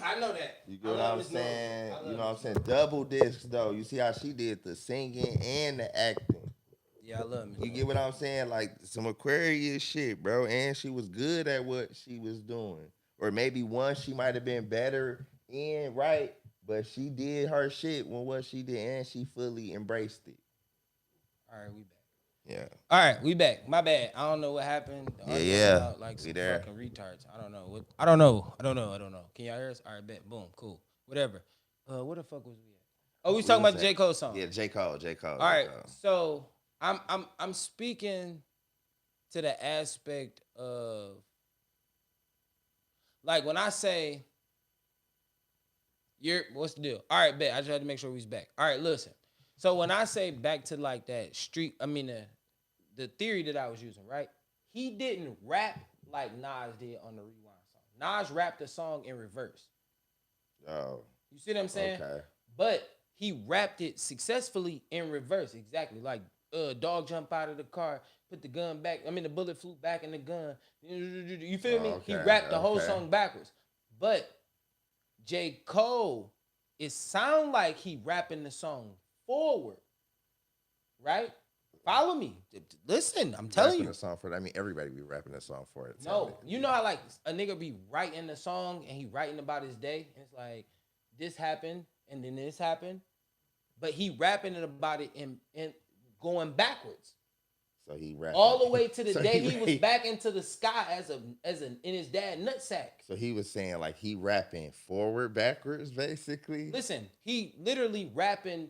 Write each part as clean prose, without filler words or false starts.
I know that. You get what I'm saying? You know what I'm saying? Double discs though. You see how she did the singing and the acting. Yeah, I love Miss You get what I'm saying? Like some Aquarius shit, bro. And she was good at what she was doing. Or maybe one she might have been better in, right? But she did her shit when what she did, and she fully embraced it. All right, we back. Yeah. All right, we back. My bad. I don't know what happened. Yeah. About, like some fucking retards. I don't know. I don't know. Can y'all hear us? All right, bet. Boom. Cool. Whatever. Where the fuck was we at? Oh, we was talking about the J. Cole song. Yeah, J. Cole. All right. So I'm speaking to the aspect of like when I say what's the deal? All right, bet. I just had to make sure we was back. All right, listen. So when I say back to like that the theory that I was using, right? He didn't rap like Nas did on the Rewind song. Nas rapped the song in reverse. Oh. You see what I'm saying? Okay. But he rapped it successfully in reverse, exactly. Like dog jump out of the car, put the gun back. The bullet flew back in the gun. You feel me? He rapped the whole song backwards. But J. Cole, it sound like he rapping the song forward, right? Follow me. Listen, I'm telling you. A song for it. Everybody be rapping a song for it. No, you know how like a nigga be writing the song and he writing about his day, and it's like this happened and then this happened, but he rapping it about it and going backwards. So he rapped all the way to the day he was back into the sky as in his dad nutsack. So he was saying like he rapping forward backwards basically. Listen, he literally rapping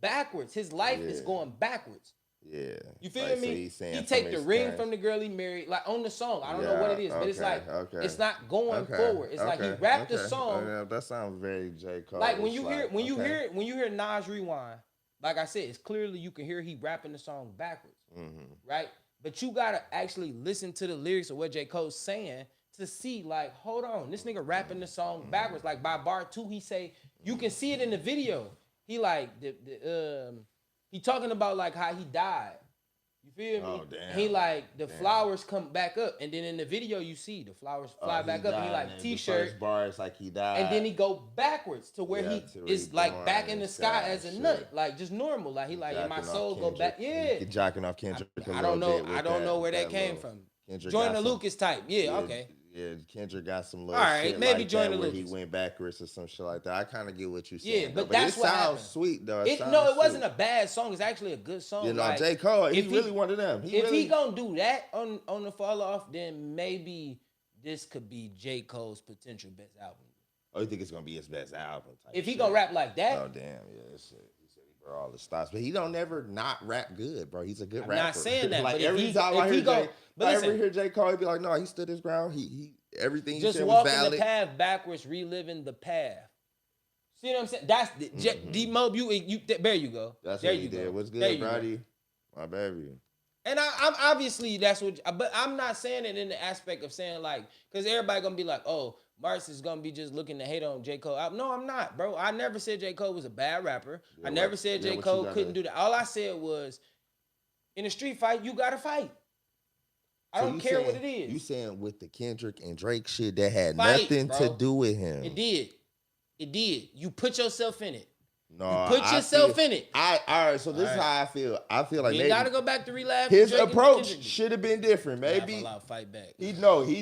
backwards. His life is going backwards. Yeah. You feel me? So he take the ring from the girl he married, like on the song. I don't know what it is, but it's like it's not going forward. It's like he rapped the song. That sounds very J. Cole. Like when you hear Nas Rewind, like I said, it's clearly you can hear he rapping the song backwards, right? But you gotta actually listen to the lyrics of what J. Cole's saying to see, like, hold on, this nigga rapping the song backwards. Like by bar 2, he say you can see it in the video. He like he talking about like how he died. You feel me? Oh, damn. He like the flowers come back up, and then in the video you see the flowers fly back up. And he like t-shirt. The first bar is like he died, and then he go backwards to where he is like back in the sky as a nut, like just normal. Like he like, my soul go back. Yeah, he jocking off Kendrick. I don't know. I don't know where that came from. Join the Lucas type. Yeah, okay. Yeah, Kendrick got some little shit maybe like join the Lucas. He went backwards or some shit like that. I kind of get what you saying. Yeah, but that's what happened. It sounds sweet though. It wasn't a bad song. It's actually a good song. You know, like, J. Cole, he's really one of them. If he gonna do that on the fall off, then maybe this could be J. Cole's potential best album. Oh, you think it's gonna be his best album? If he gonna rap like that? Oh damn, yeah, that shit. Bro, all the stops, but he don't never not rap good, bro. He's a good rapper. I'm not saying that. Like but every time I hear J. Cole, he'd be like, no, he stood his ground. He everything he said was valid. Just walking the path backwards, reliving the path. See what I'm saying? That's D-Mob. There you go. That's there what he did. What's good, Brody? My baby. And I'm obviously that's what, but I'm not saying it in the aspect of saying like, because everybody gonna be like, oh, Marks is gonna be just looking to hate on J. Cole. No, I'm not, bro. I never said J. Cole was a bad rapper. I never said J. Cole couldn't do that. All I said was, in a street fight, you gotta fight. I don't care what it is. You saying with the Kendrick and Drake shit that had nothing to do with him. It did. You put yourself in it. No, you put yourself in it. All right, so this is how I feel. I feel like you gotta go back to relapse. His approach should have been different. Maybe fight back. He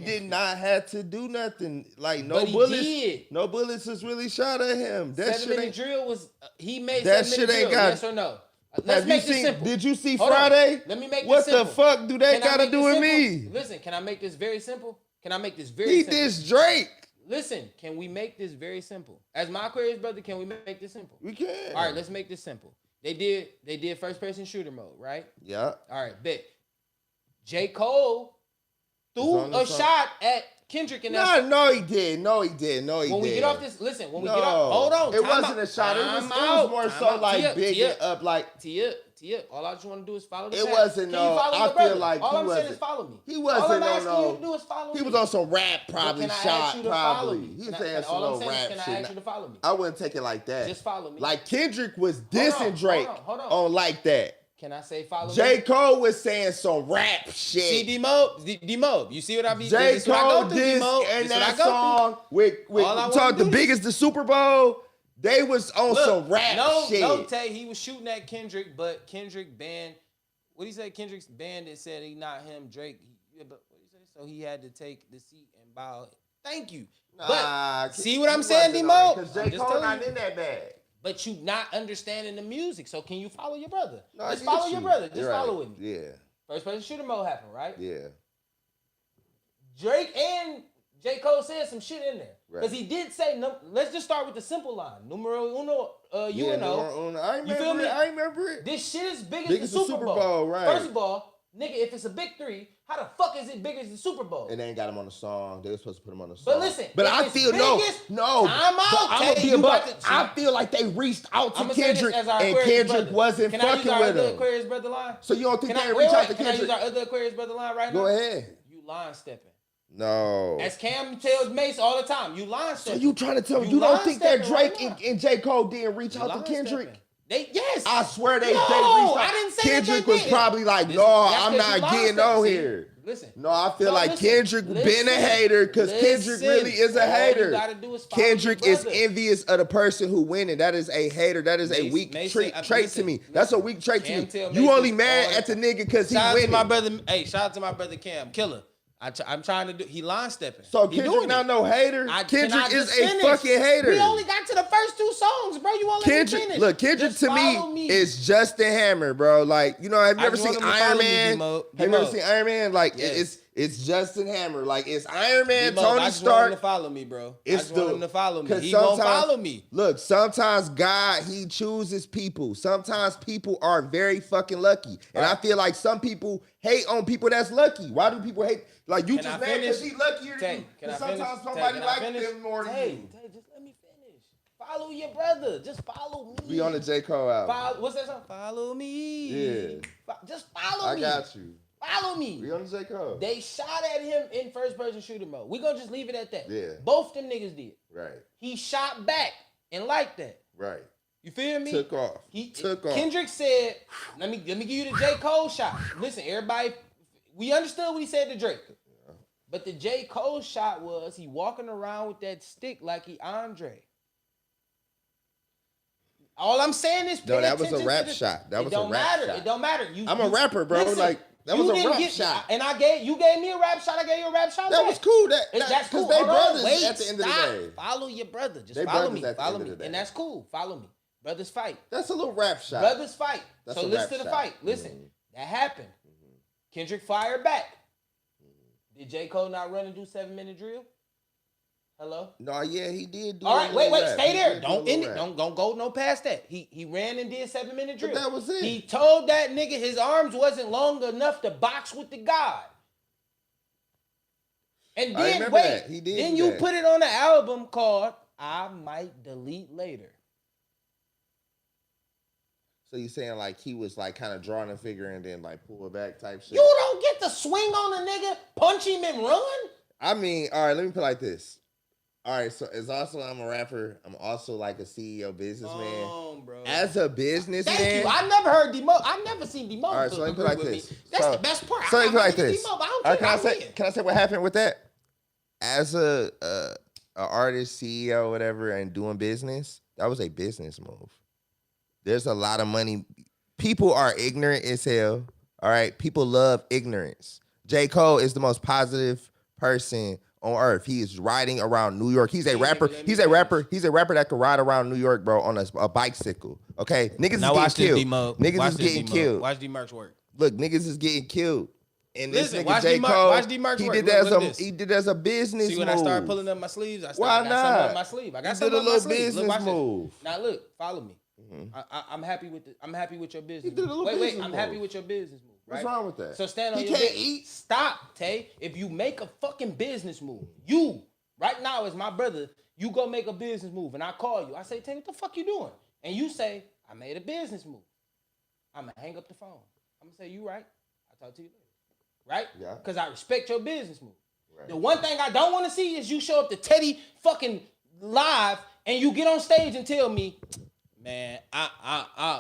did not have to do nothing. Like no bullets. No bullets was really shot at him. That 7-minute drill was he made that shit ain't got. Yes or no? Let's make this simple. Did you see Friday? Let me make this simple. What the fuck do that gotta do with me? Listen, can I make this very simple? Simple? He this Drake. Listen, can we make this very simple? As my Aquarius brother, can we make this simple? We can. All right, let's make this simple. They did first person shooter mode, right? Yeah. All right, bet. J. Cole threw a shot at Kendrick in that. No, he did. When we get off this, listen. When we get off, hold on. It wasn't a shot. It was more so like bigging up, like Tia. All I just want to do is follow the path. It wasn't no. I feel like all I'm saying is follow me. He wasn't on no. You to do is follow me. He was on some rap, probably shot, probably. He was saying some little rap shit. Can I ask you to follow me? I wouldn't take it like that. Just follow me. Like Kendrick was dissing Drake on like that. Can I say follow J. me? Cole was saying some rap shit. See, D-Mo, you see what I mean? J. Cole did and that song with talk the biggest, the Super Bowl. They was on some rap shit. No, Tay, he was shooting at Kendrick, but Kendrick banned. What he said? Kendrick's banned it. Said he not him. Drake. But what he say? So he had to take the seat and bow. Thank you. But see what I'm saying, D-Mo? Because J. Cole not in that bag. But you not understanding the music. So can you follow your brother? No, just follow your brother. Just follow with me. Yeah. First person shooter mode happened, right? Yeah. Drake and J. Cole said some shit in there. Because he did say, no, let's just start with the simple line. Numero uno, you know. You feel me? I remember it. This shit is big as the Super Bowl. Right. First of all, nigga, if it's a big three, how the fuck is it bigger as the Super Bowl? And they ain't got him on the song. They were supposed to put him on the song. But listen, I feel no. I'm out. I feel like they reached out to Kendrick and Kendrick wasn't fucking with him. Aquarius brother line? So you don't think they reach out to Kendrick? Can I use our other Aquarius brother line right now? Go ahead. You line stepping. No. As Cam tells Mace all the time, you line stepping. So you trying to tell me you don't think that Drake and J. Cole didn't reach out to Kendrick? Yes. I swear they reached out. I didn't say Kendrick was probably like, no, I'm not getting on here. Listen. No, I feel like Kendrick been a hater because Kendrick really is a hater. Kendrick is envious of the person who winning. That is a hater. That is a weak trait to me. That's a weak trait to me. You only mad at the nigga because he winning. Shout out to my brother Cam. Killer. I'm trying to do. He line stepping. So Kendrick not no hater. Kendrick is a fucking hater. We only got to the first two songs, bro. You won't let me finish. Look, Kendrick to me is Justin Hammer, bro. Like, you know, have you ever seen Iron Man? Have you ever seen Iron Man? Like, it's Justin Hammer. Like, it's Iron Man, Tony Stark. I just want him to follow me, bro. I just want him to follow me. He gonna follow me. Look, sometimes God, he chooses people. Sometimes people are very fucking lucky. And I feel like some people hate on people that's lucky. Why do people hate? Like, you just mad because he luckier than you. Because sometimes somebody likes them more than you. Just let me finish. Follow your brother. Just follow me. We on the J. Cole album. What's that song? Follow me. Yeah. Just follow me. I got you. Follow me. We on the J. Cole. They shot at him in first person shooter mode. We gonna just leave it at that. Yeah. Both them niggas did. Right. He shot back and liked that. Right. You feel me? Took off. Kendrick said, let me give you the J. Cole shot. Listen, everybody, we understood what he said to Drake. Yeah. But the J. Cole shot was he walking around with that stick like he Andre. All I'm saying is, no, that was a rap shot. That was a rap shot. It don't matter. I'm a rapper, bro. Listen, like that was a rap shot. And you gave me a rap shot. I gave you a rap shot. That was cool. That's cool. They brothers at the end of the day. Follow your brother. Just follow me. Follow me. And that's cool. Follow me. Brothers fight. That's a little rap shot. Brothers fight. So listen to the fight. Listen, that happened. Kendrick fired back. Did J. Cole not run and do 7-minute drill? Hello? No, yeah, he did do. All right, wait, stay there. Don't end it. Don't go no past that. He ran and did 7-minute drill. But that was it. He told that nigga his arms wasn't long enough to box with the God. And then then you put it on an album called I Might Delete Later. So you saying like he was like kind of drawing a figure and then like pull it back type shit? You don't get to swing on a nigga, punch him and run? I mean, all right, let me put it like this. All right, so as also I'm a rapper, I'm also like a CEO businessman. Bro. As a businessman. Thank you. I never heard Dmo. I never seen Dmo. All right, so let me put it like this. That's the best part. So let me put it like this. Dmo, can I say what happened with that? As a artist, CEO, whatever, and doing business, that was a business move. There's a lot of money. People are ignorant as hell. All right, people love ignorance. J. Cole is the most positive person on earth. He is riding around New York. He's a rapper. He's a rapper that can ride around New York, bro, on a bicycle. Okay, niggas is getting killed. Niggas is getting killed. Watch Dmarks work. Look, niggas is getting killed. And listen, this nigga J. Cole, watch Dmarks he work. did as a business move. See when I started pulling up my sleeves, I got something up my sleeve. I got something up my sleeve. Business move. Now look, follow me. I'm happy with your business. Wait, I'm happy with your business move. Right? What's wrong with that? So stand on your business. He can't eat. Stop, Tay. If you make a fucking business move, you right now as my brother, you go make a business move, and I call you. I say, Tay, what the fuck you doing? And you say, I made a business move. I'm gonna hang up the phone. I'm gonna say, you right? I'll talk to you later. Right? Yeah. Because I respect your business move. Right. The one thing I don't want to see is you show up to Teddy fucking live and you get on stage and tell me, Man,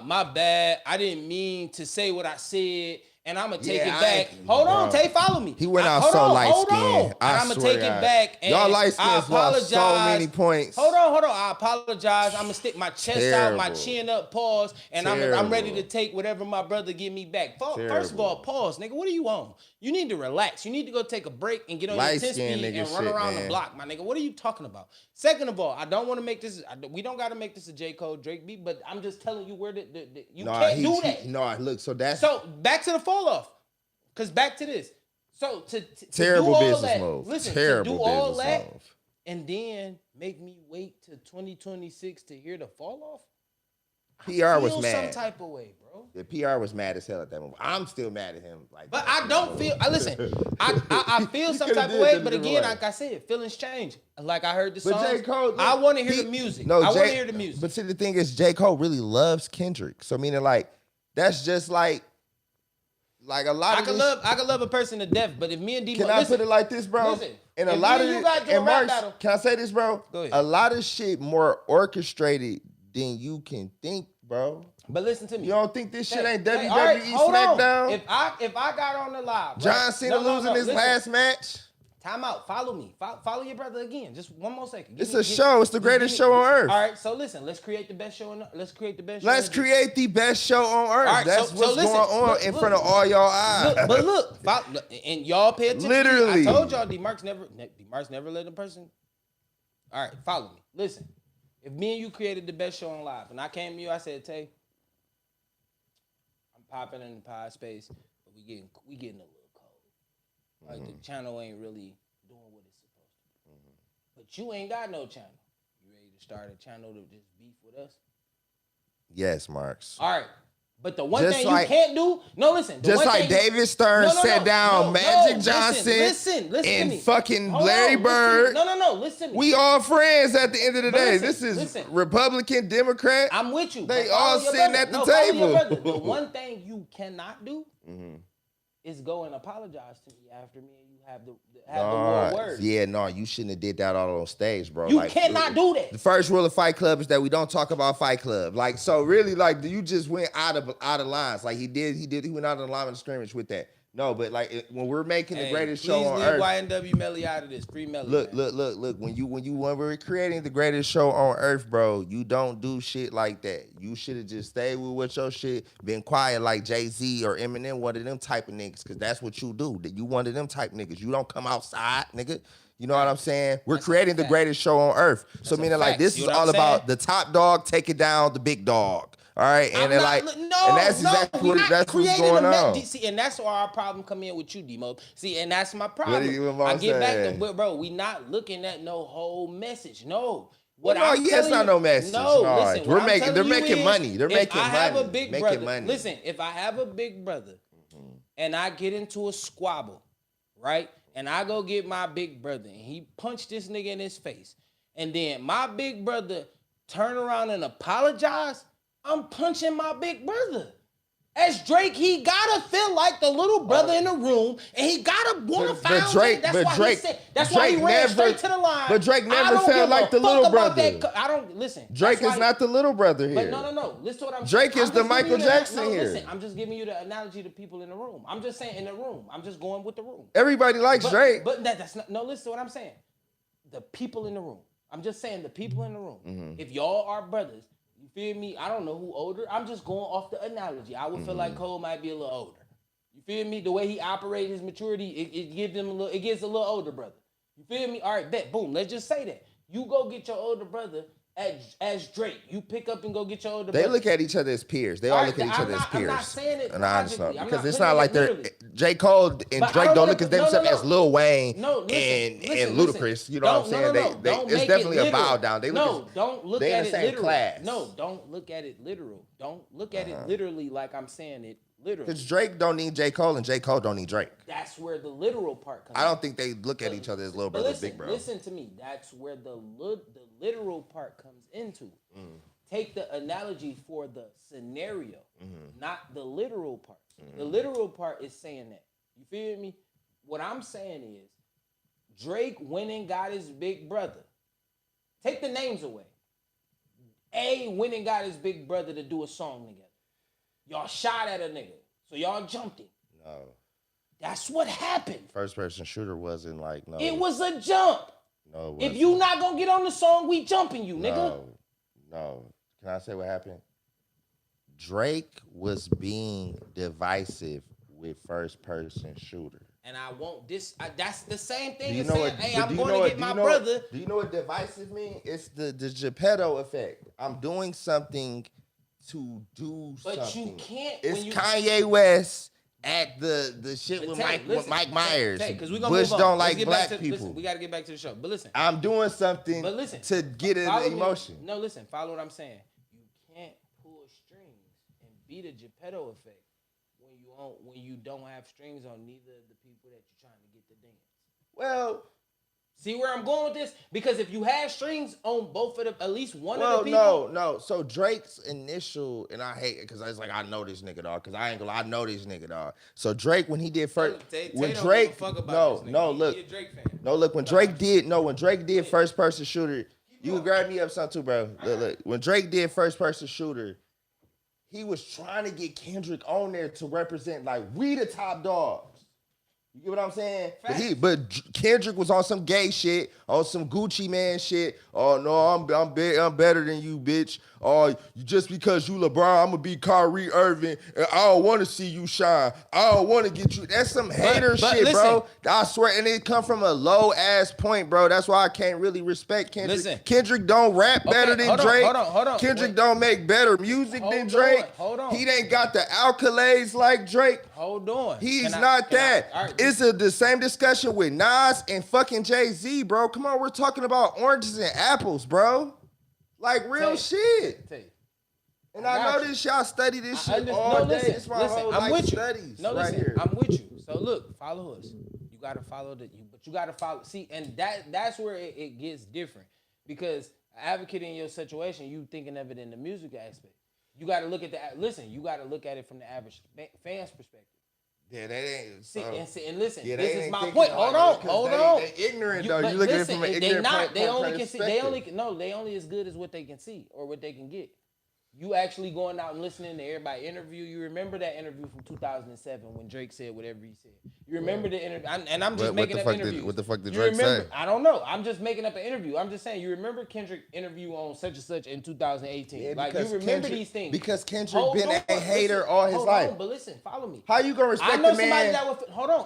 my bad. I didn't mean to say what I said, and I'm gonna take it back. Hold on, Tay, follow me. He went out so light skinned. And I'm gonna take it back. And y'all light skins lost so many points. Hold on. I apologize. I'm gonna stick my chest out, my chin up, pause, and I'm ready to take whatever my brother give me back. First of all, pause, nigga. What are you on? You need to relax. You need to go take a break and get on your 10 speed and run around the block, my nigga. What are you talking about? Second of all, I don't want to make this. We don't got to make this a J. Cole Drake beat, but I'm just telling you where you can't do that. Look. So back to the fall off, cause back to this. So to terrible do all business that, move. Listen, Terrible to do all business that, move. and then make me wait to 2026 to hear the fall off. PR was mad. Some type of way, bro. The PR was mad as hell at that moment. I'm still mad at him. But I don't feel. Listen, I feel some type of way. But again, like I said, feelings change. Like I heard the song. J. Cole, I want to hear the music. I want to hear the music. But see, the thing is, J. Cole really loves Kendrick. So meaning, like, that's just like a lot of. I can love a person to death, but if me and D, can I put it like this, bro? Listen, and a lot of Marks, can I say this, bro? Go ahead. A lot of shit more orchestrated than you can think, bro. But listen to me. You don't think this shit ain't WWE right, SmackDown? If I got on the live, John Cena losing his last match. Time out. Follow me. Follow your brother again. Just one more second. It's a show. It's the greatest show on earth. All right. So listen. Let's create the best show. Let's create the best show on earth. Right, That's what's going on in front of all y'all eyes. Look, and y'all pay attention. Literally. I told y'all Dmarks never let a person. All right. Follow me. Listen. If me and you created the best show on live, and I came to you, I said, Tay, I'm popping in the pie space, but we getting a little cold. Like the channel ain't really doing what it's supposed to do. But you ain't got no channel. You ready to start a channel to just beef with us? Yes, Marks. All right. But the one thing you can't do, listen. Just like David Stern sat down Magic Johnson listen and fucking Larry Bird. Listen. We all friends at the end of the day. This is Republican, Democrat. I'm with you. They all sitting at the table. The one thing you cannot do is go and apologize to me after me and you have the war words. Yeah, no, you shouldn't have did that all on stage, bro. You cannot do that. The first rule of Fight Club is that we don't talk about Fight Club. Like, so really, like, you just went out of lines. Like he went out of the line of scrimmage with that. No, but like when we're making the greatest show on earth. Please leave YNW Melly out of this. Free Melly. Look. When we're creating the greatest show on earth, bro, you don't do shit like that. You should have just stayed with your shit, been quiet like Jay-Z or Eminem, one of them type of niggas, because that's what you do. That you one of them type niggas. You don't come outside, nigga. You know what I'm saying? We're creating the greatest show on earth. So meaning like this is all about the top dog taking down the big dog. All right, and that's exactly what's going on. See, and that's where our problem come in with you, Demo. See, and that's my problem. I get back to, bro, we not looking at no whole message. No. It's not no message. Listen, they're making money. They're making money. If I have a big brother, listen, if I have a big brother and I get into a squabble, right? And I go get my big brother and he punched this nigga in his face. And then my big brother turn around and apologize. I'm punching my big brother. As Drake, he gotta feel like the little brother in the room, and he gotta wanna find Drake. That's why he ran straight to the line. But Drake never felt like the little brother. I don't listen. Drake is not the little brother here. But no. Listen to what I'm saying. Drake is the Michael Jackson here. Listen, I'm just giving you the analogy to people in the room. I'm just saying in the room. I'm just going with the room. Everybody likes Drake. But that's not. No, listen to what I'm saying. The people in the room. I'm just saying the people in the room. If y'all are brothers. You feel me? I don't know who older. I'm just going off the analogy. I would feel like Cole might be a little older. You feel me? The way he operates, his maturity, it gives him it gives a little older brother. You feel me? All right, bet. Boom. Let's just say that. You go get your older brother as Drake. You pick up and go get your older brother. They look at each other as peers. They all look at each other as peers. I'm not saying it logically. Because it's not like they're J. Cole and Drake don't look at themselves as Lil Wayne and Ludacris. You know what I'm saying? It's definitely a bow down. Don't look at it literal. Class. No, don't look at it literal. Don't look at it literally like I'm saying it literally. Because Drake don't need J. Cole and J. Cole don't need Drake. That's where the literal part comes in. I don't think they look at each other as little brother, big bro. Listen to me. That's where the literal part comes into. Take the analogy for the scenario, not the literal part. The literal part is saying that. You feel me? What I'm saying is Drake went and got his big brother. Take the names away. A went and got his big brother to do a song together. Y'all shot at a nigga, so y'all jumped him. No. That's what happened. First person shooter wasn't like no. It was a jump. No. If you not gonna get on the song, we jumping you, nigga. No. Can I say what happened? Drake was being divisive with first person shooter. And I want this. That's the same thing as know saying, what, hey, I'm going to get my brother. Do you know what divisive means? It's the Geppetto effect. I'm doing something to do something. But you can't. It's Kanye West at the shit with Mike Myers. Because we gonna Bush move on. don't Let's like black people. Listen, we got to get back to the show. But listen. I'm doing something to get an emotion. No, listen. Follow what I'm saying. You can't pull strings and beat a Geppetto effect when you don't have strings on neither of the people that you're trying to get to dance. Well, see where I'm going with this? Because if you have strings on both of them, at least one of the people. No. So Drake's initial, and I hate it because it's like I know this nigga dog. Because I ain't gonna lie, I know this nigga dog. So Drake when he did first, when Drake, when Drake did first person shooter, you can grab me up something too, bro. Look. When Drake did first person shooter, he was trying to get Kendrick on there to represent like we the top dogs. You get what I'm saying? But Kendrick was on some gay shit, on some Gucci man shit. Oh no, I'm better than you, bitch. Oh, just because you LeBron, I'm gonna be Kyrie Irving, and I don't want to see you shine. I don't want to get you. That's some hater shit, listen, bro. I swear, and it come from a low ass point, bro. That's why I can't really respect Kendrick. Listen, Kendrick don't rap better than Drake. Hold on. Kendrick don't make better music than Drake. Hold on. He ain't got the accolades like Drake. Hold on. He's not that. It's the same discussion with Nas and fucking Jay-Z, bro. Come on, we're talking about oranges and apples, bro. Like real shit. And I know this, y'all study this shit all day. It's my whole life studies right here. I'm with you. So look, follow us. You gotta follow but you gotta follow. See, and that's where it gets different. Because advocating your situation, you thinking of it in the music aspect. You gotta look at you gotta look at it from the average fan's perspective. Yeah, that ain't. See, and listen, this is my point. Hold on. They ignorant though. You looking at it from an ignorant point. They only can see. They only as good as what they can see or what they can get. You actually going out and listening to everybody interview. You remember that interview from 2007 when Drake said whatever he said. You remember the interview, and I'm just making up interviews. What the fuck did Drake say? I don't know. I'm just making up an interview. I'm just saying. You remember Kendrick interview on such and such in 2018. Yeah, like you remember these things because Kendrick been a hater all his life. But listen, follow me. How you gonna respect the man?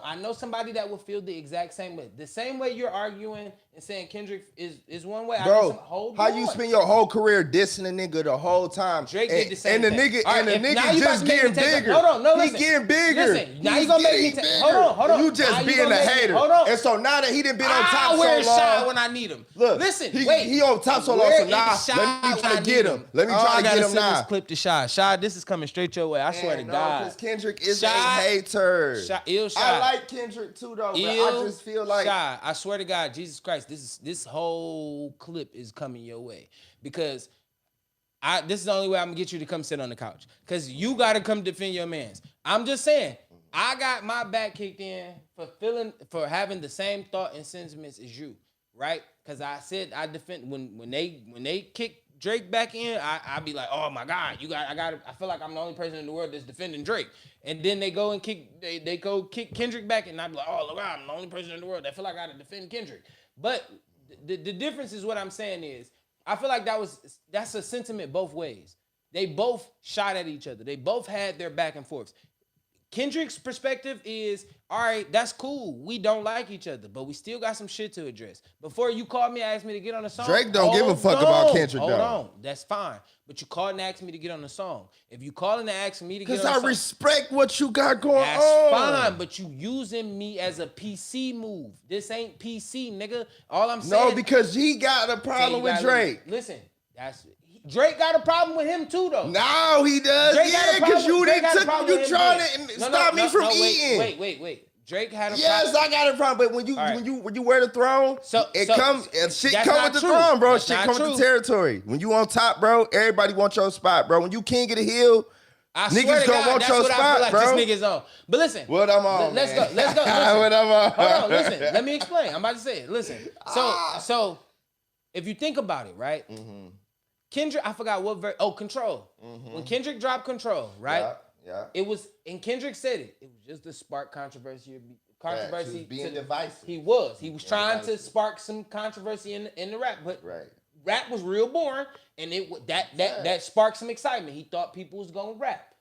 I know somebody that will feel the exact same way. The same way you're arguing and saying Kendrick is one way. Bro, how you spend your whole career dissing a nigga the whole time? Drake did the same thing. And the nigga just getting bigger. He getting bigger. Listen, now you gonna make me hold on. You just being a hater. Hold on. And so now that he done been on top so long. I wear shy when I need him. Look, listen, he on top so long, so now let me try to get him. Let me try to get him now. This clip to Shy. Shy, this is coming straight your way. I swear to God. Because Kendrick is a hater. Shy. I like Kendrick too though, but I just feel like Shy. I swear to God, Jesus Christ, this whole clip is coming your way because this is the only way I'm gonna get you to come sit on the couch. Cause you gotta come defend your mans. I'm just saying, I got my back kicked in for having the same thought and sentiments as you, right? Cause I said I defend when they kick Drake back in, I be like, oh my God, I feel like I'm the only person in the world that's defending Drake. And then they go and kick Kendrick back, and I be like, oh look, I'm the only person in the world that feel like I gotta defend Kendrick. But the difference is what I'm saying is, I feel like that's a sentiment both ways. They both shot at each other. They both had their back and forths. Kendrick's perspective is, all right, that's cool. We don't like each other, but we still got some shit to address. Before you called me and asked me to get on the song. Drake don't give a fuck about Kendrick, Hold on. That's fine. But you called and asked me to get on the song. If you calling and asking me to get on the song. Because I respect what you got going on. That's fine, but you using me as a PC move. This ain't PC, nigga. All I'm saying. No, because he got a problem with Drake. Listen, Drake got a problem with him too, though. No, he does. Yeah, because you trying to stop me from eating. Wait. Drake had a problem. Yes, I got a problem. But when you wear the throne, shit come with the throne, bro. Shit come with the territory. When you on top, bro, everybody wants your spot, bro. When you king of the hill, niggas gonna want your spot, bro. This nigga's on. But listen, what I'm on. Let's go. What I'm on. Hold on, listen. Let me explain. I'm about to say it. Listen. So if you think about it, right? Mm-hmm. Kendrick, I forgot what Control. When Kendrick dropped Control, right? Yeah. It was, and Kendrick said it. It was just to spark controversy. He was being divisive. He was trying to spark some controversy in the rap, but rap was real boring, and that sparked some excitement. He thought people was gonna rap.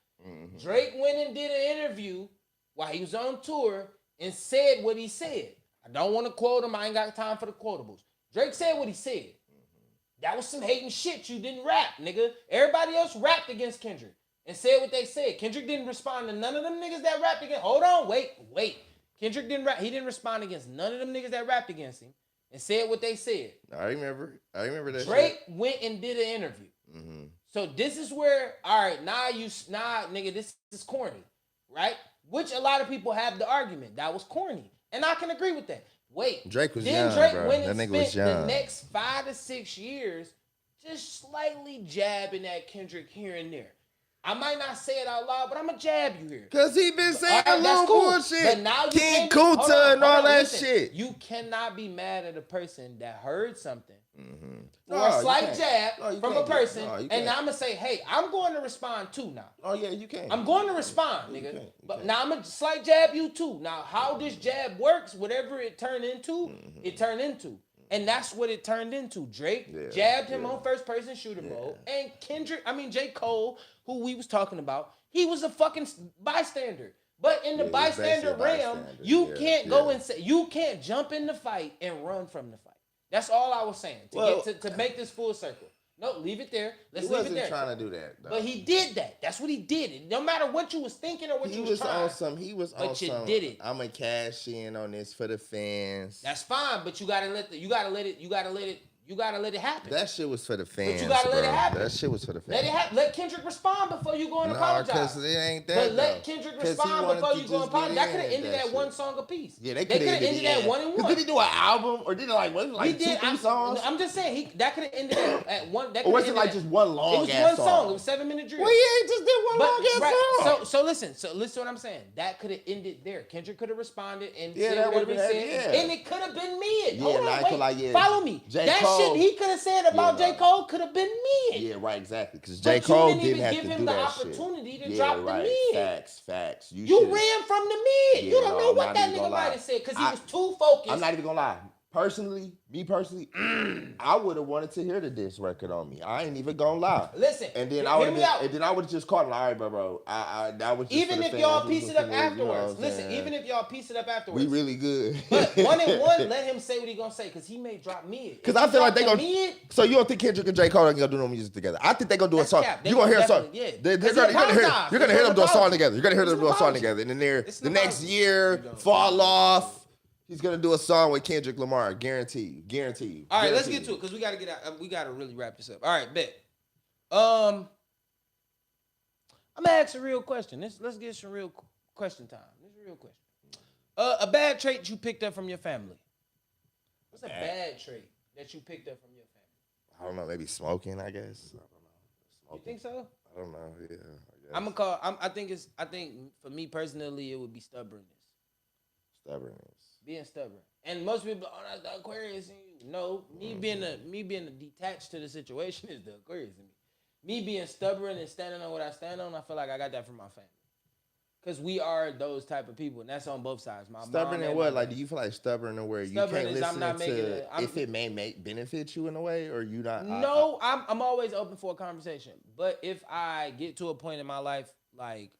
Drake went and did an interview while he was on tour and said what he said. I don't want to quote him. I ain't got time for the quotables. Drake said what he said. That was some hating shit. You didn't rap, nigga. Everybody else rapped against Kendrick and said what they said. Kendrick didn't respond to none of them niggas that rapped against. Hold on, wait. Kendrick didn't rap. He didn't respond against none of them niggas that rapped against him and said what they said. I remember that. Drake went and did an interview. So this is where, all right, nigga, this is corny, right? Which a lot of people have the argument that was corny, and I can agree with that. Wait, Drake was then young, Drake bro. went and That nigga was spent young. the next 5 to 6 years just slightly jabbing at Kendrick here and there. I might not say it out loud, but I'm going to jab you here. Because he been saying a little cool. bullshit. But now King Kunta and all that shit. You cannot be mad at a person that heard something or No, a slight jab from a person, and now I'm going to say, hey, I'm going to respond too now. Oh, yeah, you can. I'm going to respond, nigga. But now I'm going to slight jab you too. Now, how this jab works, whatever it turned into, it turned into. And that's what it turned into. Drake jabbed him on first person shooter mode. And J. Cole, who we was talking about, he was a fucking bystander. But in the bystander realm, you can't go and say, you can't jump in the fight and run from the fight. That's all I was saying. To make this full circle. No, leave it there. Let's leave it there. He wasn't trying to do that, though. But he did that. That's what he did. No matter what you was thinking or what you was trying. He was on some. You did it. I'm gonna cash in on this for the fans. That's fine, but you gotta let it happen. That shit was for the fans. But you gotta let it happen. That shit was for the fans. Let it happen. Let Kendrick respond before you go and apologize. Because it ain't that. But let Kendrick respond before you go and apologize. That could have ended at one song apiece. Yeah, they could have ended at 1-1. Did he do an album or did it like he did 2-3 songs? I'm just saying that could have ended at one. Or was it like just one long? It was one song. It was 7-minute drill. Well, he just did one long ass song. So listen to what I'm saying. That could have ended there. Kendrick could have responded and said whatever he said, and it could have been mid. Hold on, wait. Follow me. That shit he could have said about J. Cole could have been mid. Yeah, right, exactly. Because J. Cole didn't have to do that shit. You didn't even give him the opportunity to drop the mid. Facts. You ran from the mid. You don't know what that nigga might have said because he was too focused. I'm not even gonna lie. Me personally, I would have wanted to hear the diss record on me. I ain't even gonna lie. Listen, and then I would have just called it. All right, bro. That was just even if y'all piece it up afterwards. Listen, even if y'all piece it up afterwards, we really good. But 1-1, let him say what he gonna say because he may drop mid. Because I feel like they gonna. So you don't think Kendrick and J. Cole are gonna do no music together? I think they gonna do a song. You gonna hear a song. Yeah. You're gonna hear them do a song together. You're gonna hear them do a song together, and then the next year fall off. He's gonna do a song with Kendrick Lamar, guarantee you. All right, let's get to it because we gotta get out. We gotta really wrap this up. All right, bet. I'm gonna ask a real question. Let's get some real question time. This is a real question. A bad trait you picked up from your family. What's a bad trait that you picked up from your family? I don't know. Maybe smoking. I guess. I don't know. You think so? I don't know. Yeah. I'm gonna call. I think for me personally, it would be stubbornness. Being stubborn. And most people, that's the Aquarius in you. No, me being detached to the situation is the Aquarius in me. Me being stubborn and standing on what I stand on, I feel like I got that from my family. Because we are those type of people, and that's on both sides. My stubborn in what? Like, do you feel like stubborn in where you can't listen to if it may benefit you in a way, or you not? No, I'm always open for a conversation. But if I get to a point in my life, like,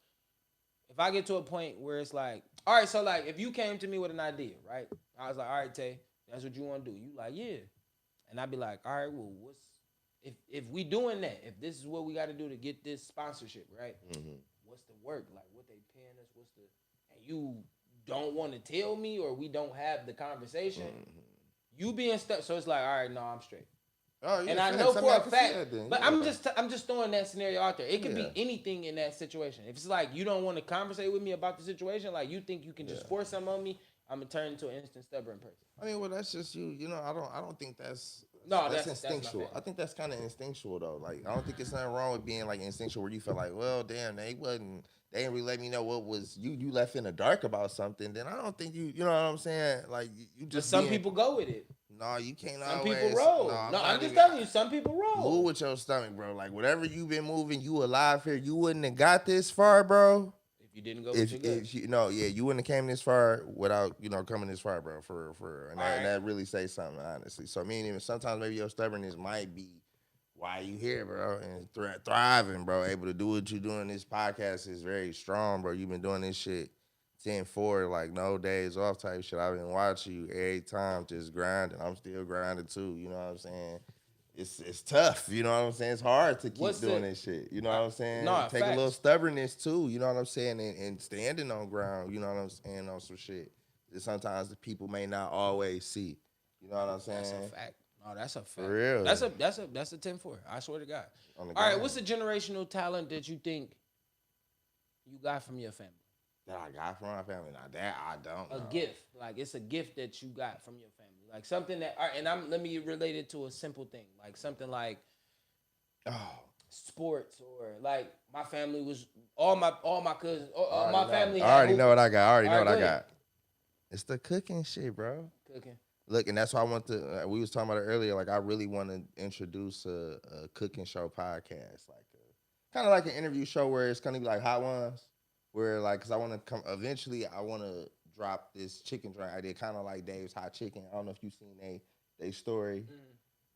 if I get to a point where it's like, all right, so like if you came to me with an idea, right? I was like, all right, Tay, that's what you want to do. You like, yeah. And I'd be like, all right, well, if we doing that, if this is what we got to do to get this sponsorship, right? What's the work? Like what they paying us? And you don't want to tell me or we don't have the conversation, you being stuck. So it's like, all right, no, I'm straight. Oh, yeah, and I know for a fact, but I'm just throwing that scenario out there. It could be anything in that situation. If it's like you don't want to conversate with me about the situation, like you think you can just force something on me, I'm gonna turn into an instant stubborn person. I mean, well, that's just you. You know, I don't think that's instinctual. That's I think that's kind of instinctual though. Like, I don't think it's nothing wrong with being like instinctual where you feel like, well, damn, they didn't really let me know what was you left in the dark about something. Then I don't think you know what I'm saying. Like you just. Some people go with it. No, you can't Some always. people roll. No, No, I'm just telling you, some people roll. Move with your stomach, bro. Like whatever you've been moving, you alive here. You wouldn't have got this far, bro. If you didn't go with your gut. If you you wouldn't have came this far without coming this far, bro. And that really say something, honestly. So I mean, even sometimes maybe your stubbornness might be why you here, bro, and thriving, bro. Able to do what you doing. This podcast is very strong, bro. You've been doing this shit 10-4, like no days off type shit. I've been watching you every time, just grinding. I'm still grinding too. You know what I'm saying? It's tough. You know what I'm saying? It's hard to keep doing this shit. You know what I'm saying? No, Take a little stubbornness too. You know what I'm saying? And standing on ground. You know what I'm saying? On some shit that sometimes the people may not always see. You know what I'm saying? That's a fact. No, that's a fact. For real. That's a 10-4. I swear to God. All right, what's a generational talent that you think you got from your family? That I got from my family. Now that I don't know. A gift. Like it's a gift that you got from your family. Like something that let me relate it to a simple thing. Like something like sports or like my family was all my cousins, all my family. I already know what I got. I got. It's the cooking shit, bro. Cooking. Look, and that's why I want to. We was talking about it earlier. Like, I really want to introduce a cooking show podcast, like kind of like an interview show where it's gonna be like Hot Ones, where like, cause I want to come eventually. I want to drop this chicken joint idea, kind of like Dave's Hot Chicken. I don't know if you've seen they story,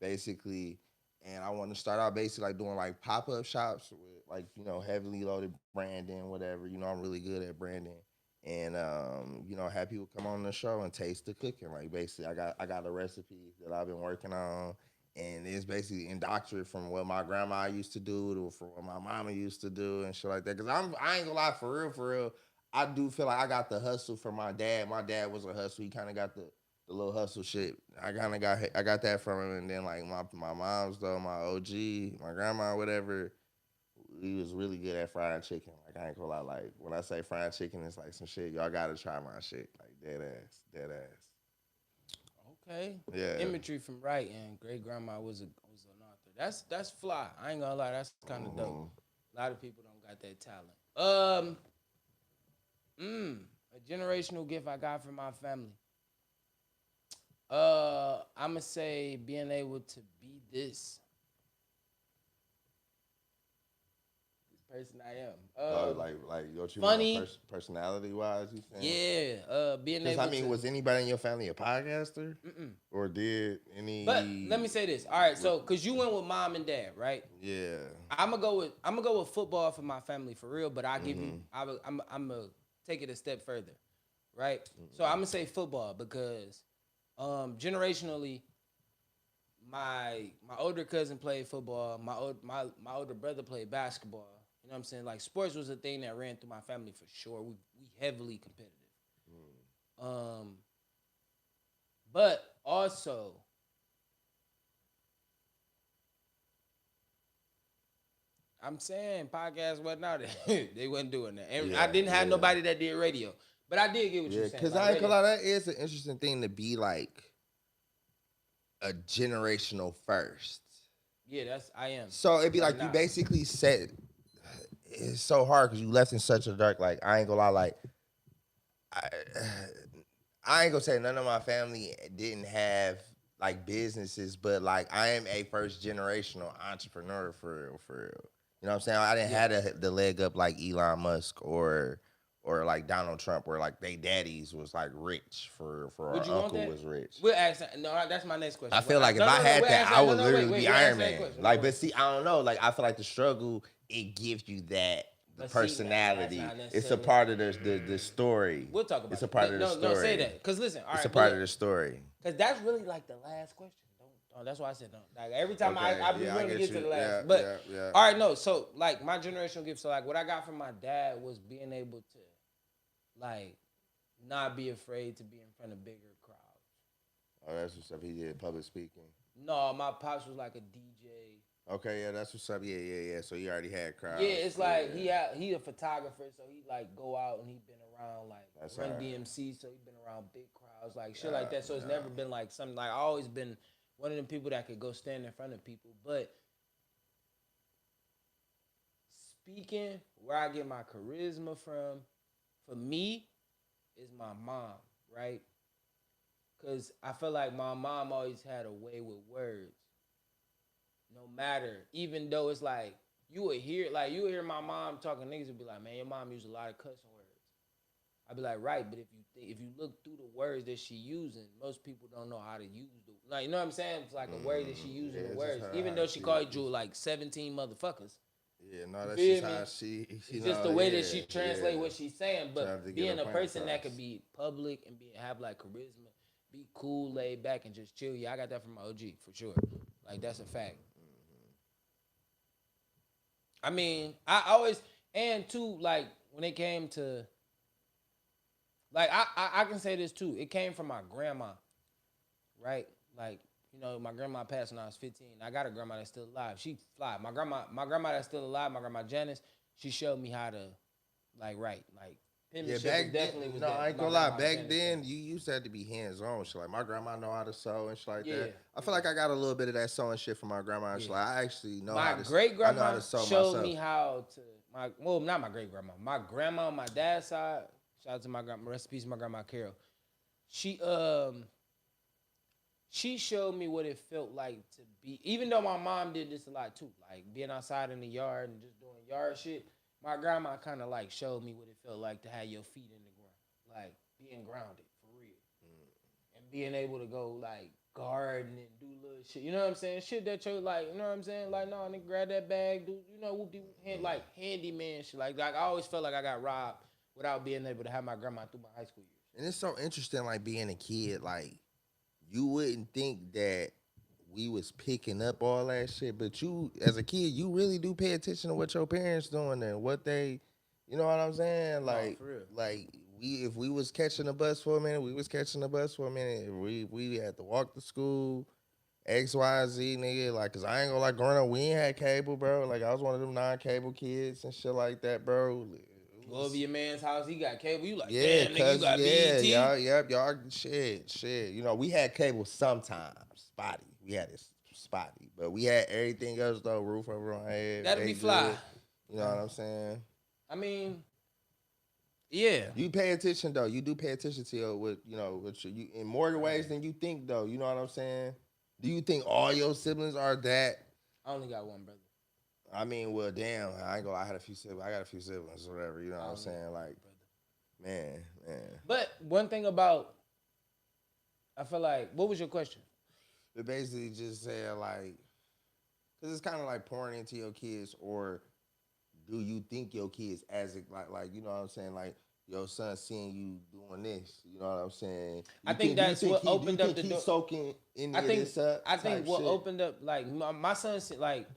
basically. And I want to start out basically like doing like pop-up shops with like heavily loaded branding, whatever. I'm really good at branding. And have people come on the show and taste the cooking. Like basically, I got a recipe that I've been working on, and it's basically indoctrinated from what my grandma used to do to from what my mama used to do and shit like that. Cause I ain't gonna lie, for real, I do feel like I got the hustle from my dad. My dad was a hustle. He kind of got the little hustle shit. I got that from him. And then like my mom's though, my OG, my grandma, whatever. He was really good at fried chicken. Like I ain't gonna lie. Like when I say fried chicken, it's like some shit. Y'all gotta try my shit. Like dead ass. Okay. Yeah. Imagery from Wright and great grandma was an author. That's fly. I ain't gonna lie. That's kind of dope. A lot of people don't got that talent. A generational gift I got from my family. I'ma say being able to be this person I am. Like what you funny, personality wise, you saying? Yeah. Being able. I mean, was anybody in your family a podcaster? Or did any? But let me say this. All right, so cause you went with mom and dad, right? Yeah. I'm gonna go with football for my family for real. But I give you, I'm gonna take it a step further, right? So I'm gonna say football because, generationally, my older cousin played football. My older brother played basketball. You know what I'm saying? Like sports was a thing that ran through my family for sure. We heavily competitive. But also I'm saying podcasts wasn't out there. They wasn't doing that. And I didn't have nobody that did radio. But I did get what you're saying. Because I ain't gonna lie, that is an interesting thing to be like a generational first. Yeah, I am. So it'd be like you basically said, it's so hard because you left in such a dark, like, I ain't gonna lie, like, I ain't gonna say none of my family didn't have like businesses, but like I am a first generational entrepreneur for real. You know what I'm saying? I didn't have the leg up like Elon Musk or like Donald Trump, where like they daddies was like rich for our uncle was rich. We'll ask that. No, that's my next question. I feel like if I had that, I would literally be Iron Man. Like, but see, I don't know. Like, I feel like the struggle, it gives you that personality. It's a part of the story. We'll talk about it. It's a part of the story. No, say that. Because listen, all right. It's a part of the story. Because that's really like the last question. That's why I said no. Like every time I be willing to get to the last. But all right, no. So like my generational gift. So like what I got from my dad was being able to like not be afraid to be in front of bigger crowds. Oh, that's what's up. He did public speaking. No, my pops was like a DJ. Okay, yeah, that's what's up. Yeah. So he already had crowds. Yeah, it's like he a photographer, so he like go out and he been around like Run DMC, so he been around big crowds, like shit like that. So it's never been like something like I always been one of them people that could go stand in front of people. But speaking, where I get my charisma from, for me, is my mom, right? Cause I feel like my mom always had a way with words. No matter, even though it's like you would hear my mom talking, niggas would be like, man, your mom used a lot of cussing words. I'd be like, right, but if you look through the words that she using, most people don't know how to use the, like, you know what I'm saying? It's like a word that she using the words, even though she called you like 17 motherfuckers. Yeah, no, that's just how it's just the way that she translate what she's saying. But being a person that could be public and have like charisma, be cool, laid back, and just chill. Yeah, I got that from my OG for sure. Like that's a fact. I mean, I always and too like when it came to like I can say this too. It came from my grandma, right? Like my grandma passed when I was 15. I got a grandma that's still alive. She fly. My grandma that's still alive. My grandma Janice. She showed me how to write. Like penmanship back definitely then, was. No, that. I ain't gonna lie. Back then, you used to have to be hands on. Shit, like my grandma know how to sew and shit like that. I feel like I got a little bit of that sewing shit from my grandma. And shit. Like, I actually know how to. My great grandma showed myself. Me how to. Not my great grandma. My grandma on my dad's side. Shout out to my grandma. Rest in peace, my grandma Carol. She showed me what it felt like to be, even though my mom did this a lot too, like being outside in the yard and just doing yard shit. My grandma kind of like showed me what it felt like to have your feet in the ground, like being grounded for real, and being able to go like garden and do little shit. You know what I'm saying? Shit that you like, you know what I'm saying? Like, no, nigga, grab that bag, do like handyman shit. Like I always felt like I got robbed without being able to have my grandma through my high school years. And it's so interesting, like being a kid, like. You wouldn't think that we was picking up all that shit, but you, as a kid, you really do pay attention to what your parents doing and what they, you know what I'm saying? Like, if we was catching a bus for a minute, we was catching the bus for a minute. We had to walk to school, X, Y, Z, nigga. Like, cause I ain't gonna like growing up, we ain't had cable, bro. Like, I was one of them non-cable kids and shit like that, bro. Go over your man's house, he got cable. You like, yeah, damn, nigga, you got BET. Y'all, shit. You know, we had cable sometimes, spotty. We had it spotty, but we had everything else though. Roof over our head. That'd be fly. Good. You know what I'm saying? I mean, yeah. You pay attention though. You do pay attention to you in more ways than you think though. You know what I'm saying? Do you think all your siblings are that? I only got one brother. I mean, well, damn, I ain't gonna. I got a few siblings, or whatever. You know what I'm saying? Like, man. But one thing about, I feel like, what was your question? It basically just said like, because it's kind of like pouring into your kids, or do you think your kids as it like you know what I'm saying? Like your son seeing you doing this, you know what I'm saying? I think that's what opened up the door. Soaking any of this up. I think what opened up like my son like.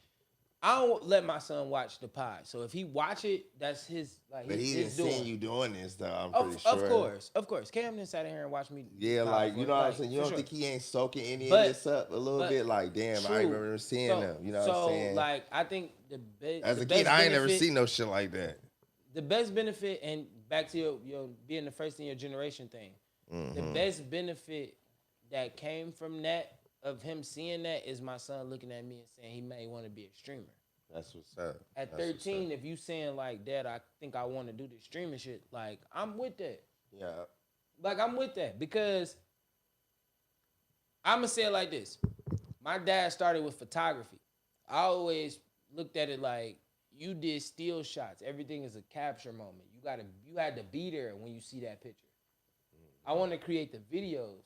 I don't let my son watch the pod. So if he watch it, that's his like. But he didn't see you doing this though. I'm pretty sure. Of course. Camden sat in here and watched me. Yeah, like you know what I'm saying. You don't think he ain't soaking any of this up a little bit? Like, damn, I remember seeing them. You know what I'm saying? So like, I think as a kid, I ain't never seen no shit like that. The best benefit, and back to your being the first in your generation thing, the best benefit that came from that. Of him seeing that is my son looking at me and saying he may want to be a streamer. That's what's up. At 13, if you saying like, Dad, I think I want to do this streaming shit, like I'm with that. Yeah. Like I'm with that because I'ma say it like this. My dad started with photography. I always looked at it like you did still shots. Everything is a capture moment. You had to be there when you see that picture. I want to create the videos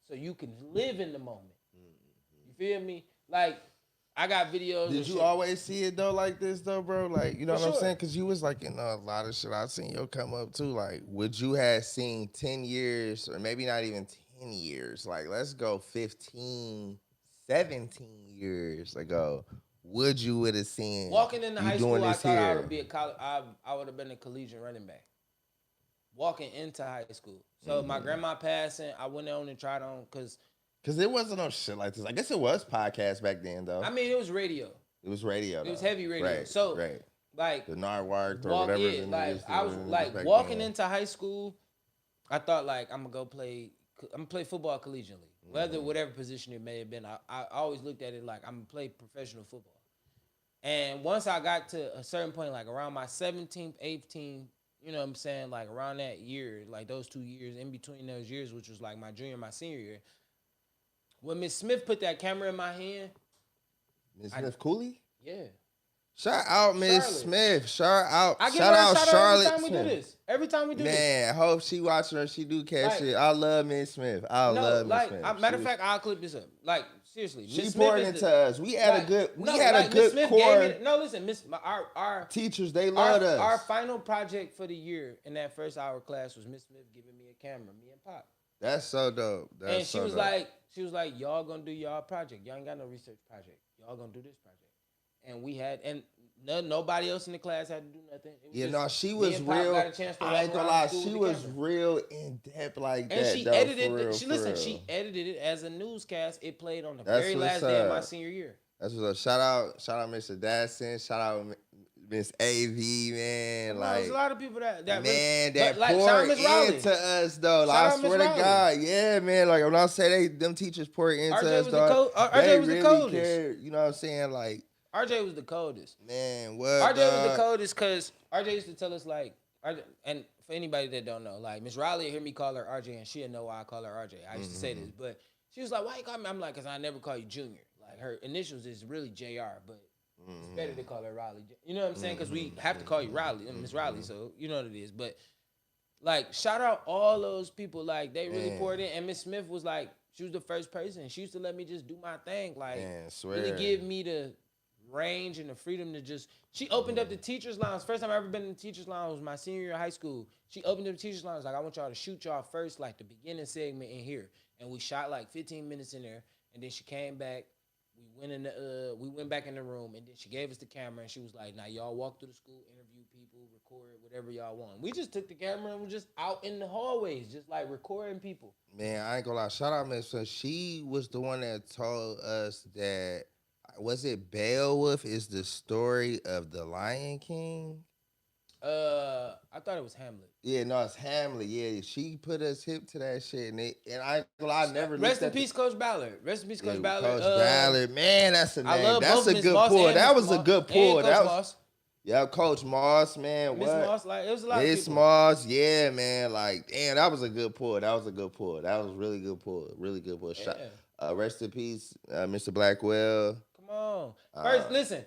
so you can live in the moment. Feel me? Like, I got videos. Did you always see it though like this though, bro? Like, you know what I'm saying? Because you was like in a lot of shit I've seen you come up too. Like, would you have seen 10 years or maybe not even 10 years? Like, let's go 15, 17 years ago. Would you would have seen walking into high school? I thought I would be I would have been a collegiate running back. Walking into high school. So my grandma passing, I went on and tried on because there wasn't no shit like this. I guess it was podcast back then, though. I mean, it was radio. It was radio. It was heavy radio. Right. Like the Nardwire or whatever. Yeah, like I was like walking into high school. I thought like I'm gonna play football collegiately, whatever position it may have been. I always looked at it like I'm gonna play professional football. And once I got to a certain point, like around my 17th, 18th you know what I'm saying, like around that year, like those 2 years, in between those years, which was like my junior and my senior year, when Miss Smith put that camera in my hand, Miss Smith Cooley? Yeah. Shout out Miss Smith. Shout out. I give her a shout out every time we do this. Every time we do this. Man, I hope she watching her. She do catch it. I love Miss Smith. I love Miss Smith. Matter of fact, I'll clip this up. Like, seriously. She poured into us. We had a good core. Listen, our teachers, they loved us. Our final project for the year in that first hour class was Miss Smith giving me a camera, me and Pop. That's so dope. And she was like, y'all gonna do y'all project. Y'all ain't got no research project. Y'all gonna do this project. And we had, and nobody else in the class had to do nothing. She was real. I ain't gonna lie, she was real in depth like that. And she edited. She edited it as a newscast. It played on the very last day of my senior year. That's what's up. Shout out, Mr. Dadson. Shout out, Miss AV, man. Like, there's a lot of people that poured into us though. I swear to God, yeah, man. Like when I say them teachers poured into us, dog, RJ was the coldest. You know what I'm saying? Like. RJ was the coldest. Man, what? RJ was the coldest because RJ used to tell us, like, and for anybody that don't know, like, Miss Riley would hear me call her RJ, and she'll know why I call her RJ. I used to say this, but she was like, why you call me? I'm like, because I never call you Junior. Like, her initials is really JR, but it's better to call her Riley. You know what I'm saying? Because we have to call you Riley, Miss Riley, so you know what it is. But, like, shout out all those people. Like, they really poured in. And Miss Smith was like, she was the first person. She used to let me just do my thing. Like, really give me the range and the freedom to just. She opened up the teachers' lounge. First time I ever been in the teachers' lounge was my senior year of high school. She opened up the teachers' lounge like, I want y'all to shoot y'all first, like the beginning segment in here. And we shot like 15 minutes in there. And then she came back. We went back in the room, and then she gave us the camera, and she was like, now y'all walk through the school, interview people, record whatever y'all want. We just took the camera and was just out in the hallways, just like recording people. Man, I ain't gonna lie. Shout out Miss Smith. She was the one that told us that. Was it Beowulf is the story of the Lion King? I thought it was Hamlet. Yeah, no, it's Hamlet. Yeah, she put us hip to that shit, and I never. Rest in peace, Coach Ballard. Rest in peace, Coach Ballard. Coach Ballard, man, that's a name. That's a good pull. That was a good pull. That was. Yeah, Coach Moss, man. Miss Moss, like it was a lot of people. Miss Moss, yeah, man. Like, damn, that was a good pull. That was a good pull. That was really good pull. Really good pull. Yeah. Rest in peace, Mr. Blackwell. Come on. First, listen,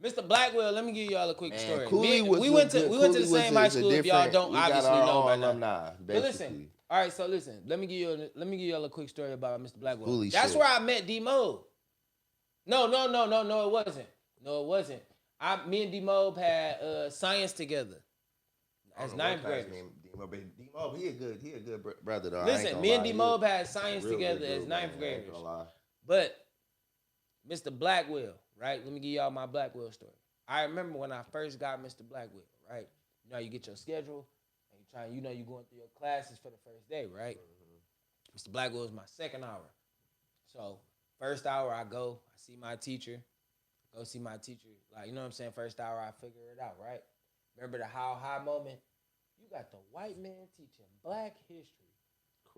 Mr. Blackwell. Let me give y'all a quick story. We went to the same high school. If y'all don't obviously know by now. But listen, all right. So listen, let me give y'all a quick story about Mr. Blackwell. That's where I met D-Mob. No, it wasn't. No, it wasn't. Me and D-Mob had science together as ninth graders. D-Mob, he a good brother though. Listen, me and D-Mob had science together as ninth graders. But Mr. Blackwell, right? Let me give y'all my Blackwell story. I remember when I first got Mr. Blackwell, right? You know, you get your schedule, and you're going through your classes for the first day, right? Mr. Blackwell is my second hour. So, first hour, I see my teacher. Like, you know what I'm saying? First hour, I figure it out, right? Remember the how high moment? You got the white man teaching black history.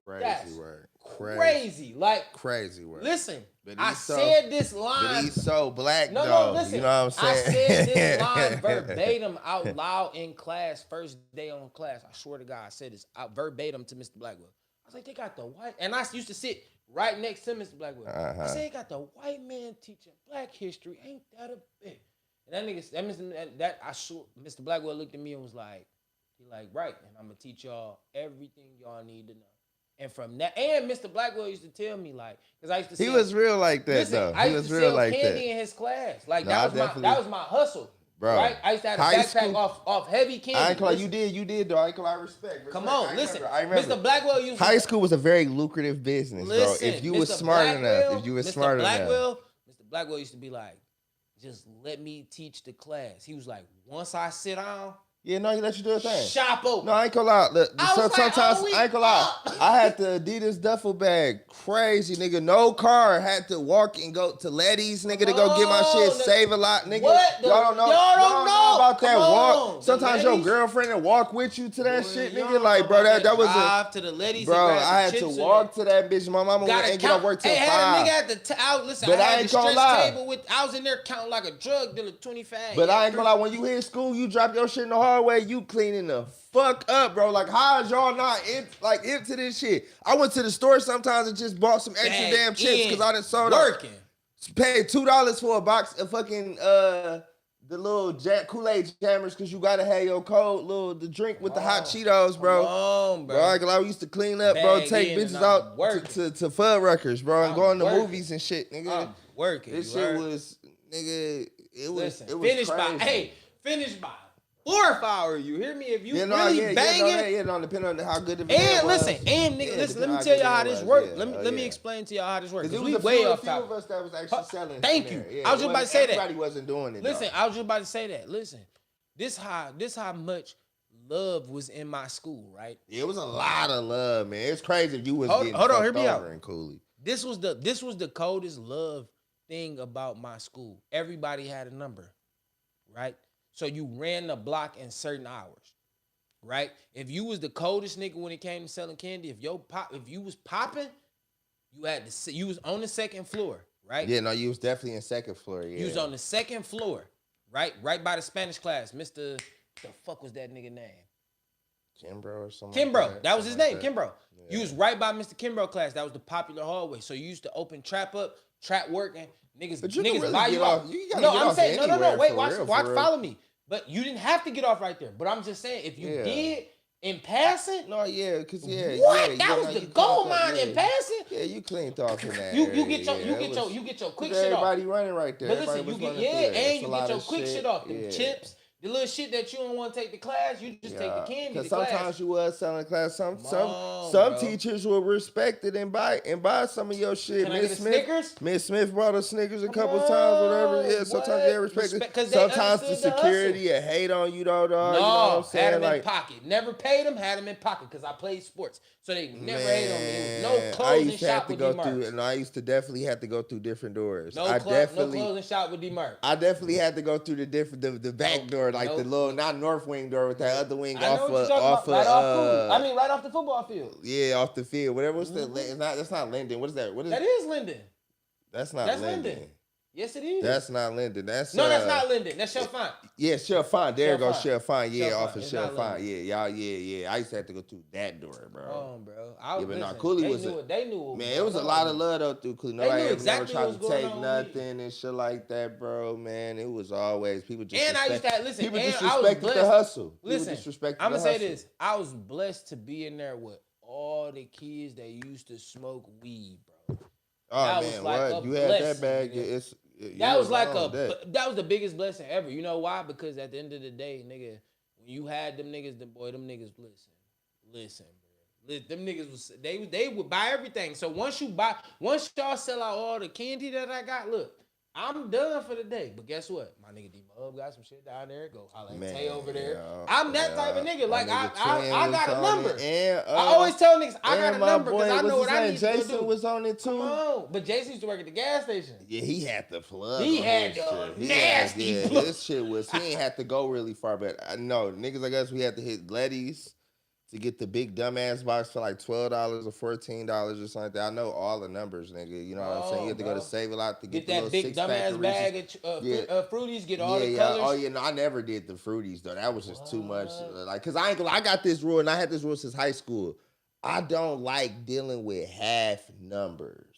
Crazy word. Crazy. Like, crazy word. Listen, I said this line. But he's so black, though. Listen. You know what I'm saying? I said this line verbatim out loud in class, first day on class. I swear to God, I said this out verbatim to Mr. Blackwell. I was like, they got the white, and I used to sit right next to Mr. Blackwell. I said, they got the white man teaching black history. Ain't that a bit? And Mr. Blackwell looked at me and was like, right, and I'm gonna teach y'all everything y'all need to know. And from that, and Mr. Blackwell used to tell me, like, because I used to see he was real like that, though. He was real like that. Candy in his class, like that was my hustle, bro. Right? I used to have a backpack off heavy candy. I ain't gonna lie, you did though. I ain't gonna lie, respect. Come on, listen. I remember. Mr. Blackwell used high school was a very lucrative business, bro. If you was smart enough, Mr. Blackwell used to be like, just let me teach the class. He was like, once I sit down. Yeah, no, he let you do a thing. Shop open. No, I ain't gonna lie. Look, sometimes I ain't gonna lie. I had the Adidas duffel bag. Crazy, nigga. No car. Had to walk and go to Letty's, nigga, to go get my shit. Save a lot, nigga. What? Y'all don't know about that walk. Sometimes your Letty's? girlfriend will walk with you to that shit, nigga. Like, bro, that was a to the Letty's. Bro, I had to walk to that bitch. My mama ain't get off work till 5. Had a nigga at listen, but I had the stretch table with. I was in there counting like a drug dealer, 25. But I ain't gonna lie. When you hit school, you drop your shit in the hall. hallway, you cleaning the fuck up, bro. Like, how is y'all not into this shit? I went to the store sometimes and just bought some extra damn chips because I done sold working. Paid $2 for a box of fucking the little Kool-Aid jammers because you gotta have your the drink with the hot Cheetos, bro. Come on, bro. Like I used to clean up, bro. Take bitches out to Fuddruckers, bro, and go in the movies and shit, nigga. I'm working. This shit was, nigga. It was. Listen, it was finish by 4 if I were you. Hear me? If you really banging, depending on how good the and listen, listen. Let me tell y'all how this works. Let me explain to y'all how this works. Because we way off topic. A few of us that was actually selling. Thank you. I was just about to say that. Everybody wasn't doing it. Listen, I was just about to say that. Listen, this how much love was in my school, right? It was a lot of love, man. It's crazy if you was getting hold on, hear me out. And Cooley. This was the coldest love thing about my school. Everybody had a number, right? So you ran the block in certain hours, right? If you was the coldest nigga when it came to selling candy, if you was popping, you was on the second floor, right? Yeah, no, you was definitely in second floor. Yeah, you was on the second floor, right? Right by the Spanish class, Mr. The fuck was that nigga name? Kimbrough or something. Kimbrough, that was his name, Kimbrough. Yeah. You was right by Mr. Kimbrough class. That was the popular hallway. So you used to open trap up, trap working. Niggas really buy you off. I'm saying, no. Wait, watch, follow me. But you didn't have to get off right there. But I'm just saying, if you did in passing, that was the gold mine in passing. Yeah, you cleaned off in that. You get your quick shit off. Everybody running right there. But listen, you get your quick shit off. Them chips. The little shit that you don't want to take to class, you just take the candy to class. Because sometimes you was selling class. Some teachers will respect it and buy some of your shit. Miss Smith brought us Snickers a couple times, whatever. Yeah, sometimes they respect it. Sometimes the security will hate on you, though, dog. No, you know what I'm saying? Had them in pocket. Never paid them, had them in pocket because I played sports. So they never hate on me. There was no clothing shop with Dmarks. I used to definitely have to go through different doors. No clothing shop with Dmarks. I definitely had to go through the back door, like the little, not north wing door with that other wing right off the football field. Yeah, off the field. Whatever. What's that? That's not Linden. What is that? That is Linden. That's not Linden. Yes, it is. That's not Linden. That's not Linden. That's Chef Fine. Yeah, Chef Fine. There goes Chef Fine. Yeah, off of Chef Fine. Yeah, y'all. Yeah. I used to have to go through that door, bro. Oh, bro. Cooley was they knew. Man, it was a lot of love though through Cooley. Nobody ever tried to take nothing and shit like that, bro. Man, it was always people just. And I used to listen. People disrespected the hustle. Listen, I'm gonna say this. I was blessed to be in there with all the kids that used to smoke weed, bro. Oh man, what you had that bag? That was the biggest blessing ever. You know why? Because at the end of the day, nigga, when you had them niggas, them niggas listen, bro. Them niggas was they would buy everything. So once y'all sell out all the candy that I got, look, I'm done for the day. But guess what? My nigga D-Mub got some shit down there. Go holla at Tay over there. Yeah, I'm that type of nigga. Like, I got a number. I always tell niggas, I got a number because I know what I need to do. Jason was on it too. Come on. But Jason used to work at the gas station. Yeah, he had the plug. He had the nasty plug. This shit was, he ain't have to go really far. But I know, niggas like us, we had to hit Letty's to get the big dumbass box for like $12 or $14 or something like that. I know all the numbers, nigga. You know what I'm saying? You have to go to Save-A-Lot to get the that big dumbass bag of Fruities, get all the colors. Oh, yeah, no, I never did the Fruities, though. That was just too much. Like, because I got this rule, and I had this rule since high school. I don't like dealing with half numbers.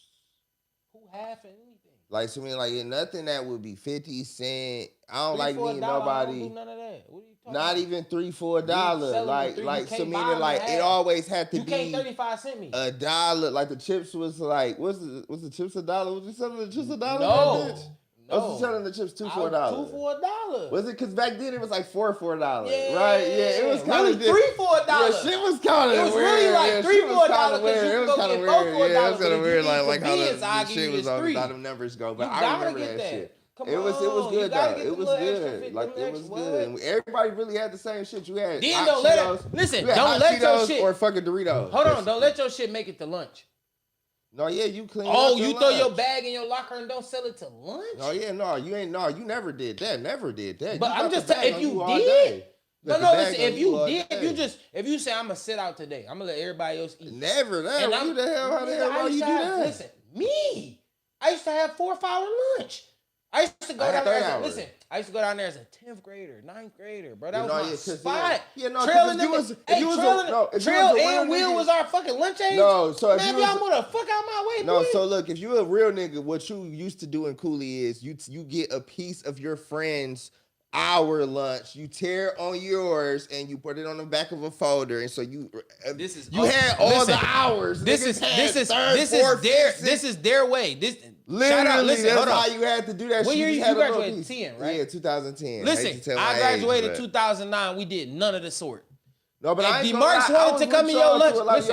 Who half anything? Like, so I mean, like, nothing that would be 50 cents. I don't like meeting nobody. I don't do none of that. What are you talking Not even $3-4. Like, so meaning like it always had to be. You can't 35 cent me $1. Like the chips was like, was the chips $1? Was you selling the chips $1? No. I was selling the chips $2 for $1. $2 for $1. Was it? Because back then it was like $4 for $1. Yeah, right? Yeah, it was kind of really $3 for $1. Yeah, shit was kind of weird. It was really like $3 for $1. It was kind of weird. Yeah, it was kind of weird. Like how the shit was on how the numbers go. But I remember that shit. It was good though. It was good. Like it was good. And everybody really had the same shit. You had then don't let it. Listen, don't let your shit or fucking Doritos. Hold on, don't let your shit make it to lunch. No, yeah, you clean. Oh, you throw your bag in your locker and don't sell it to lunch? Oh yeah, no, you ain't. No, you never did that. Never did that. But I'm just saying, if you did. No, listen. If you did, if you say I'm gonna sit out today, I'm gonna let everybody else eat. Never. That. How the hell you do that? Listen, me. I used to have 4 or 5 hour lunch. I used to go down there. Listen, I used to go down there as a 10th grader, 9th grader, bro. That was my spot. Trail and Will was our fucking lunch age. No, so man, y'all move the fuck out my way. No, boy. So look, if you a real nigga, what you used to do in Cooley is you get a piece of your friend's hour lunch, you tear on yours, and you put it on the back of a folder, and so you had all the hours. This is their way. Literally, that's how you had to do that. What year you graduated? 10, right? Yeah, 2010. Listen, I graduated 2009. We did none of the sort. No, but I Dmarks wanted to come in your lunch. Listen,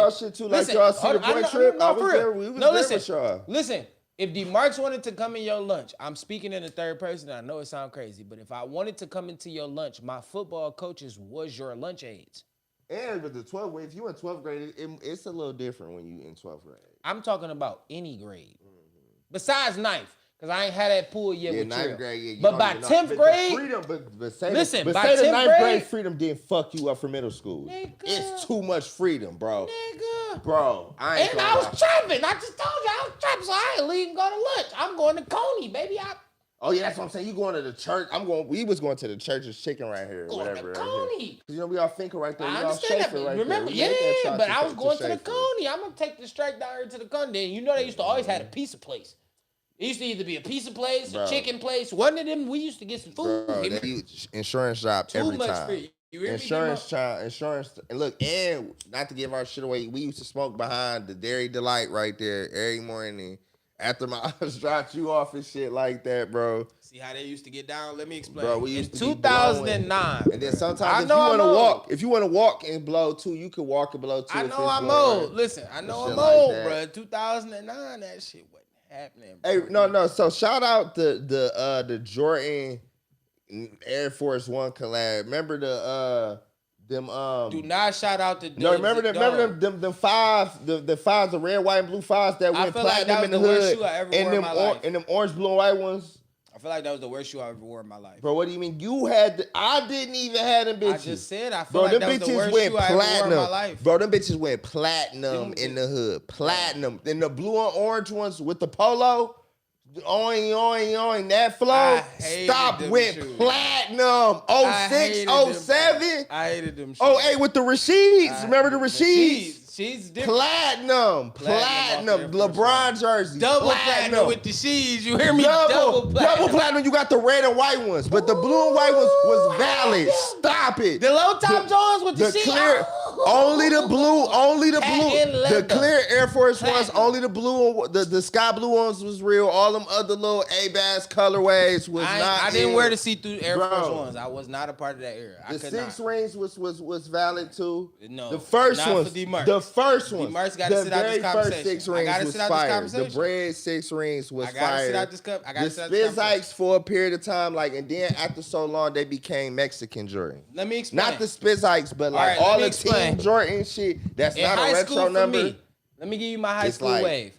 y'all see the boy trip. I was there. We was there with y'all. Listen. If Dmarks wanted to come in your lunch, I'm speaking in the third person. I know it sounds crazy, but if I wanted to come into your lunch, my football coaches was your lunch aides. And with the 12th grade, if you in 12th grade, it's a little different when you in 12th grade. I'm talking about any grade. Besides 9th, because I ain't had that pool yet with 9th grade, yeah, but by 10th grade, but say the 9th grade freedom didn't fuck you up for middle school. Nigga. It's too much freedom, bro. Nigga. Bro, I was trapping. I just told you I was trapping, so I ain't leaving go to lunch. I'm going to Coney, baby. Oh yeah, that's what I'm saying. You going to the church? We was going to the church's chicken right here, going whatever. To Coney. You know we all Finkel right there. I understand that. Right remember, there. Yeah, but I was going to the Coney. I'm gonna take the strike down here to the Coney. You know they used to always have a pizza place. It used to either be a pizza place, a chicken place. One of them, we used to get some food. Bro, they insurance shop every time. Too much free. Insurance. And look, and not to give our shit away, we used to smoke behind the Dairy Delight right there every morning after my ups dropped you off and shit like that, bro. See how they used to get down? Let me explain. Bro, we used in 2009. And then sometimes if you want to walk and blow too, you could walk and blow too. I know I'm old. Listen, I know I'm old, bro. 2009, that shit wasn't happening. Bro. Hey, no. So shout out the Jordan Air Force One collab. Remember them do not shout out the no, remember them fives, the fives, the red, white, and blue fives that went platinum in the hood, and them orange, blue, and white ones. I feel like that was the worst shoe I ever wore in my life. Bro, what do you mean? I didn't even have them bitches. I just said I feel like that was the worst shoe I ever wore in my life. Bro, them bitches went platinum in the hood. Platinum. Then the blue and orange ones with the polo, that flow, went platinum. 06, 07. I hated them shoes. 08 with the Rasheeds. Remember the Rasheeds? She's different. Platinum. LeBron jersey. Double platinum with the sheets. You hear me? Double platinum. You got the red and white ones, but the blue and white ones was valid. Stop it. The low top Johns with the sheets. Clear. Only the blue. The clear Air Force ones. Only the blue. The sky blue ones was real. All them other little A-Bass colorways was not. I didn't wear the see-through Air Force ones. I was not a part of that era. The 6 rings was valid too. No, the first ones. The first one. Dmarks got to sit out this conversation. 6 rings was fire. The bread 6 rings was fire. I gotta sit out this The Spizikes for a period of time, and then after so long, they became Mexican Jordan. Let me explain. Not the Spizikes, but all the Team Jordan shit. That's not a retro number. Let me give you my high school wave.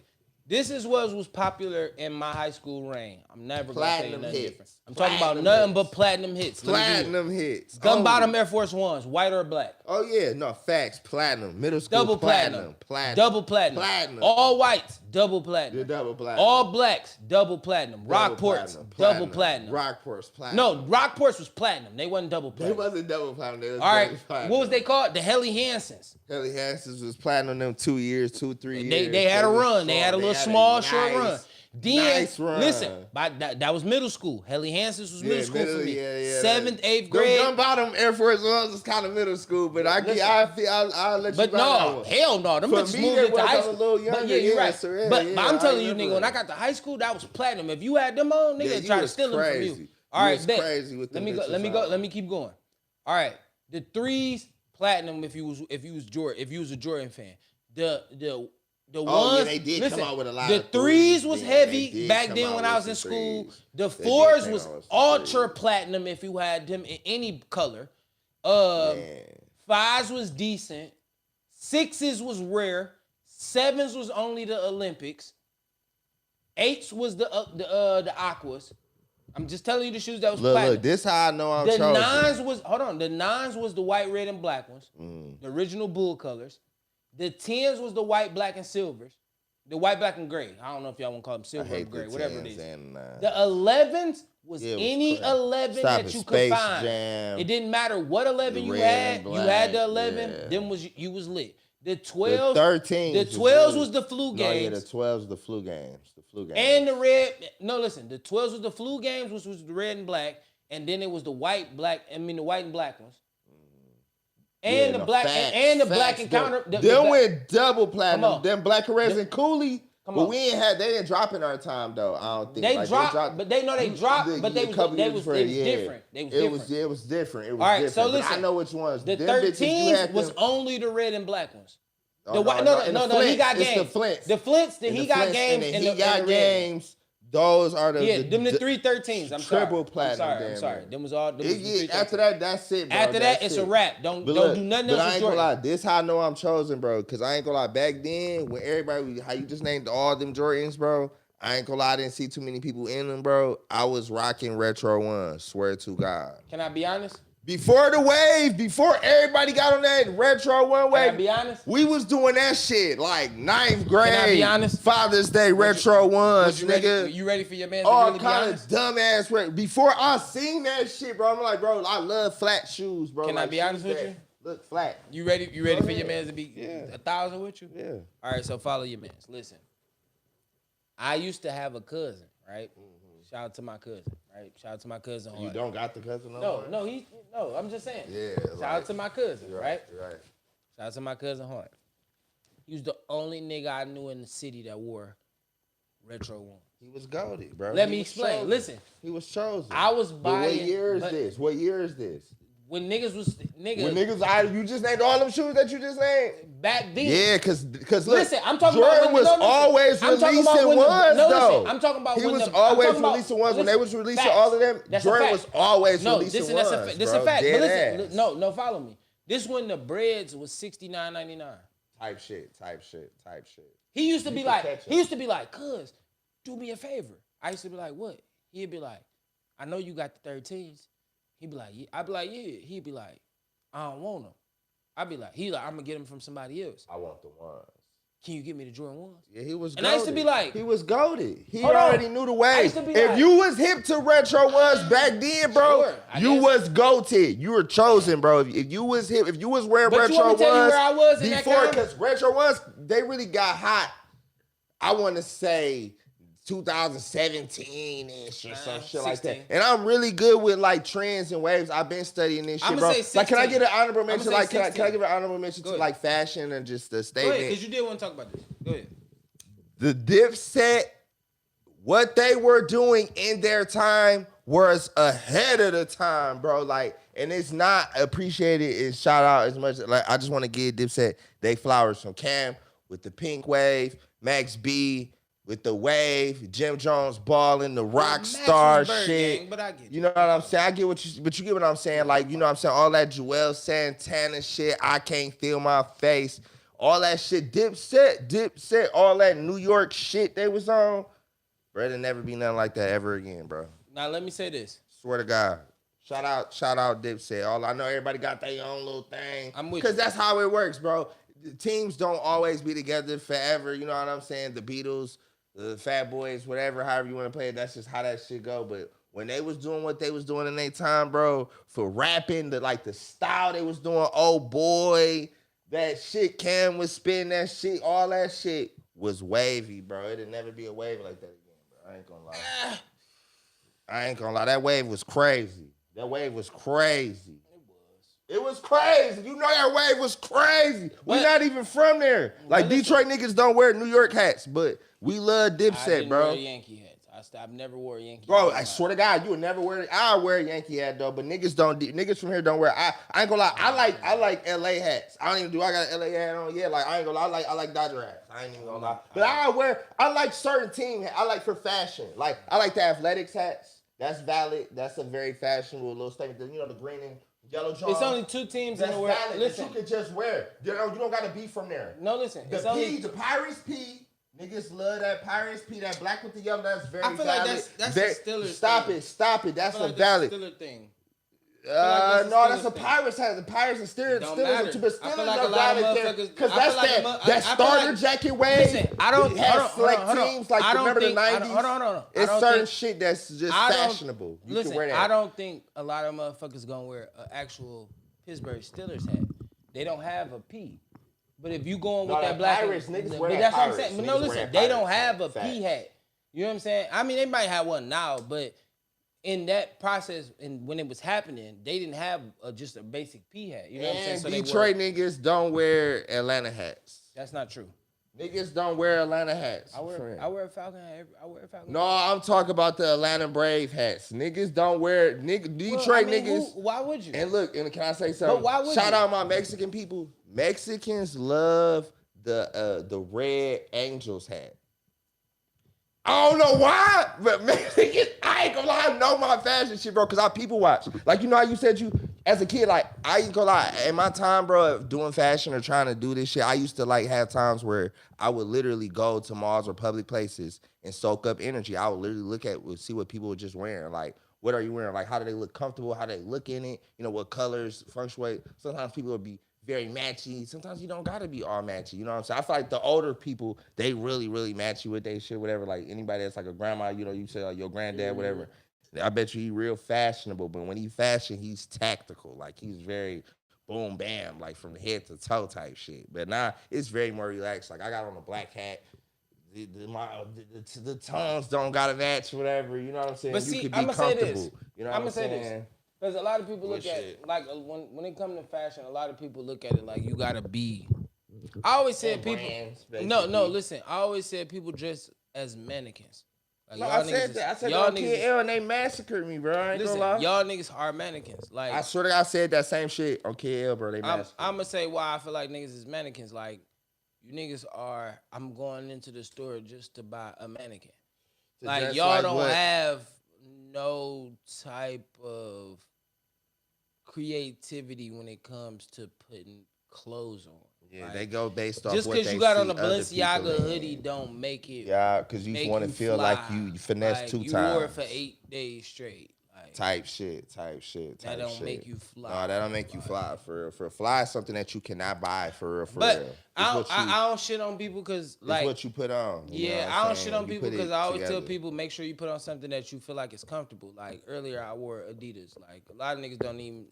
This is what was popular in my high school reign. I'm never going to say nothing different. I'm talking about nothing but platinum hits. Platinum hits. Gun bottom Air Force Ones, white or black. Oh, yeah. No, facts. Platinum. Middle school. Double platinum. Double platinum. All whites, double platinum. Yeah, double platinum. All blacks, double platinum. Rockports, double platinum. Rockports, platinum. No, Rockports was platinum. They wasn't double platinum. They wasn't double platinum. They was all right. Platinum. What was they called? The Helly Hansons. Helly Hansons was platinum them 2 years, 3 years. They had a run. They had a little small, short run. Then, run. Listen, that was middle school. Helly Hansons was middle school for me. 7th, 8th grade. grade. Gun bottom Air Force Ones was kind of middle school, but I'll let you. But no, hell no. Them bitches moved into high school. But yeah, you're right. But I'm telling you, nigga, when I got to high school, that was platinum. If you had them on, nigga, try to steal them from you. All right, bet. Let me keep going. All right, the 3s platinum. If you was a Jordan fan, the ones, they did come out with a lot the of 3s was heavy back then when I was in school. The 4s was ultra platinum if you had them in any color. 5s was decent. 6s was rare. 7s was only the Olympics. 8s was the Aquas. I'm just telling you the shoes that was platinum. Look, this how I know I'm chosen. The 9s was the white, red, and black ones. The original bull colors. The 10s was the white, black, and silvers. The white, black, and gray. I don't know if y'all want to call them I silver or hate gray, the whatever it 10s is. and, The 11s was Yeah, it was any crap. 11 Stop that it. you Space could find. Jam, It didn't matter what 11 you red had. and You had the black, 11. yeah. Them you was lit. The the 12s. 13s. The 12s was the flu No, yeah, games. the 12s the flu games. The flu games. And the red. No, listen. The 12s was the flu games, which was the red and black, and then it was the white, black. I mean the white and black ones. And Yeah, the no, black facts, and the facts. black encounter. Them went double platinum. on. Them Black Caress and Cooley. Come But on. they didn't drop in our time though. I don't think They like, dropped, but they know they dropped, but they was different. They was different. It was different. It was All right, different. so But listen, I know which ones. The Them bitches, you 13s had was them- only the red and black ones. Oh, The white, no, he got It's games. the Flints. The Flints, And he the got Flints, games, and and he got the red. games. Those are the them the 313s. I'm sorry. triple platinum. I'm sorry. Them was all. Them was the After 313s. that, that's it, bro. After that, That's it's it. a wrap. Don't But do look, nothing but else. I ain't gonna lie. This how I know I'm chosen, bro. Cause I ain't gonna lie. Back then, when everybody, how you just named all them Jordans, bro. I ain't gonna lie. I didn't see too many people in them, bro. I was rocking retro ones. Swear to God. Can I be honest? Before the wave, before everybody got on that retro one wave, Can I be honest? we was doing that shit like 9th grade. Can I be honest? Father's Day retro ones, You nigga. you ready for your man to All really be kind honest? of dumbass retro. Before I seen that shit, bro, I'm like, bro, I love flat shoes, bro. Can I like, be honest shoes with that you? Look flat. You ready for ahead. your man to be 1,000 with you? Yeah. All right, so follow your mans. Listen, I used to have a cousin, right? Shout out to my cousin, right? Shout out to my cousin. You don't got the cousin No, I'm just saying. Yeah. Shout out to my cousin, right? Right. Shout out to my cousin Hart. He was the only nigga I knew in the city that wore retro ones. He was goated, bro. Let He me was explain. chosen. Listen, He was chosen. I was But buying. what year is but this? What year is this? When niggas was When niggas, you just named all them shoes that you just named? back then. Yeah, cause look, Listen, I'm talking Jordan about when, was no, listen, always I'm talking about releasing when ones, though. Listen, I'm talking about He when was I'm always talking about- releasing ones. When they was releasing facts. all of them, That's a Jordan fact. was always No, releasing this ones, is a bro. fact. But Dead listen, ass. no, follow me. This when the breads was $69.99. Type shit. He used to You be can like, catch he used to be like, cuz, do me a favor. I used to be like, what? He'd be like, I know you got the 13s. He'd be like, yeah. I'd be like, yeah. He'd be like, I don't want them. I'd be like, I'm gonna get them from somebody else. I want the ones. Can you get me the Jordan ones? Yeah, he was. And I used to be like, he was goated. He Hold on. already knew the way. used to be If like- you was hip to retro ones back then, bro, Sure, I you guess. was goated. You were chosen, bro. If you was hip, if you was wearing But you retro want me to tell you ones where I was in that before, time? because retro ones they really got hot. I want to say 2017-ish or some shit like 16. that. And I'm really good with like trends and waves. I've been studying this shit, I'ma bro. say Like, can I 16. get an honorable mention? say Like, can I 16. give an honorable mention Go to ahead. like fashion and just the Go statement? ahead, because you did want to talk about this. Go ahead. The Dipset, what they were doing in their time was ahead of the time, bro. Like, and it's not appreciated and shout out as much. Like, I just want to give Dipset they flowers from Cam with the pink wave, Max B with the wave, Jim Jones balling, the rock Max star was Bird shit. Gang, but I get You know what I'm saying? I get what you, but you get what I'm saying. Like, you know what I'm saying? All that Joel Santana shit, I can't feel my face. All that shit, Dipset, all that New York shit they was on. Bro, there'll never be nothing like that ever again, bro. Now, let me say this. Swear to God. Shout out Dipset. All I know, everybody got their own little thing. I'm with Because you. that's how it works, bro. The teams don't always be together forever. You know what I'm saying? The Beatles, the Fat Boys, whatever, however you want to play it, that's just how that shit go. But when they was doing what they was doing in their time, bro, for rapping, the style they was doing, oh boy, that shit, Cam was spitting that shit, all that shit was wavy, bro. It'll never be a wave like that again, bro. I ain't gonna lie. That wave was crazy. It was crazy. You know that wave was crazy. We But- not even from there. Like, listen. Detroit niggas don't wear New York hats, but we love I Dipset, didn't bro. wear Yankee hats. I've never wore a Yankee Bro, hat. I swear to God, you would never wear it. I wear a Yankee hat though, but niggas don't. Niggas from here don't wear. I ain't gonna lie. I like LA hats. I don't even do. I got an LA hat on. Yeah, like I ain't gonna lie. I like Dodger hats. I ain't even gonna lie. But I like certain team. I like for fashion. Like I like the athletics hats. That's valid. That's a very fashionable little statement. You know the green and yellow John. It's only two teams in That's the world. valid. Listen, That you can just wear. You don't gotta be from there. no, listen. The It's P, only. the Pirates P. Niggas love that Pirates P, that black with the yellow. That's very I feel like valid. that's Very- a Steelers Stop thing. it. That's I feel a like valid. Steelers thing. No, that's a Pirates hat. The Pirates are still but still don't grab it there because that's that starter jacket wave. Listen, I don't have select teams like remember the 90s. Hold on. It's certain shit that's just fashionable. You can wear that. I don't think a lot of motherfuckers gonna wear an actual Pittsburgh Steelers hat. They don't have a P. But if you going with that black, Pirates, niggas wear but that's what I'm saying. But no, listen, they don't have a P hat. You know what I'm saying? I mean, they might have one now, but in that process, and when it was happening, they didn't have just a basic P hat. You know what I'm saying? So Detroit niggas don't wear Atlanta hats. That's not true. Niggas don't wear Atlanta hats. I wear a Falcon hat. I wear a Falcon. No, I'm talking about the Atlanta Brave hats. Niggas don't wear Detroit niggas. Why would you? And look, and can I say something? But why would Shout you? out my Mexican people. Mexicans love the Red Angels hat. I don't know why, but Mexicans, I ain't gonna lie, I know my fashion shit, bro, because I people watch. Like, you know how you said you, as a kid, like, I ain't gonna lie, in my time, bro, doing fashion or trying to do this shit, I used to, like, have times where I would literally go to malls or public places and soak up energy. I would literally see what people were just wearing. Like, what are you wearing? Like, how do they look comfortable? How do they look in it? You know, what colors fluctuate? Sometimes people would be very matchy. Sometimes you don't gotta be all matchy. You know what I'm saying? I feel like the older people, they really, really matchy with their shit, whatever. Like anybody that's like a grandma, you know, you say like your granddad, whatever. I bet you he real fashionable, but when he fashion, he's tactical. Like he's very boom, bam, like from head to toe type shit. But now it's very more relaxed. Like I got on a black hat. The tones don't gotta match, whatever. You know what I'm saying? But see, you could be I'm gonna comfortable. say this. You know what I'm saying? This. Because a lot of people look at, like, when it comes to fashion, a lot of people look at it like you gotta be. I always said people. Listen. I always said people dress as mannequins. Like, no, I said that. I said that on KL and they massacred me, bro. I ain't gonna lie. Y'all niggas are mannequins. Like I swear to God, I said that same shit on KL, bro. They massacred. I'm gonna say why I feel like niggas is mannequins. Like you niggas are. I'm going into the store just to buy a mannequin. Like y'all don't have no type of creativity when it comes to putting clothes on. Yeah, like, they go based off just what they because you got on a see Balenciaga hoodie don't make it. Yeah, because you want to feel fly. like you finesse like, 2 times. You wore it for 8 days straight. Like, type shit. That don't make you fly. No, that don't make you fly. For fly is something that you cannot buy for real. But I don't shit on people because like it's what you put on. Yeah, I don't shit on people because I always tell people make sure you put on something that you feel like is comfortable. Like earlier I wore Adidas. Like a lot of niggas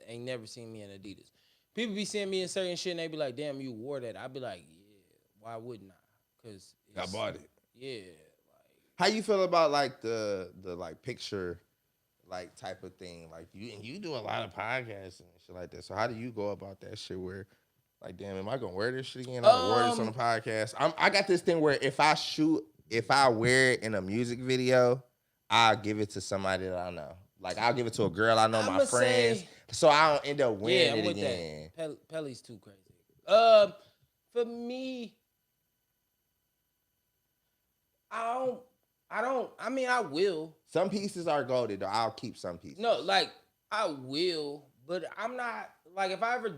ain't never seen me in Adidas. People be seeing me in certain shit and they be like, damn, you wore that. I be like, yeah, why wouldn't I? Because I bought it. Yeah. Like, how you feel about like the like picture like type of thing? Like you do a lot of podcasts and shit like that. So how do you go about that shit where like, damn, am I gonna wear this shit again? I'm gonna wear this on the podcast. I got this thing where if I wear it in a music video, I'll give it to somebody that I know. Like I'll give it to a girl I know, my friends, so I don't end up wearing it again. Pelly's too crazy. For me, I don't. I mean, I will. Some pieces are golded, though. I'll keep some pieces. No, like I will, but I'm not like if I ever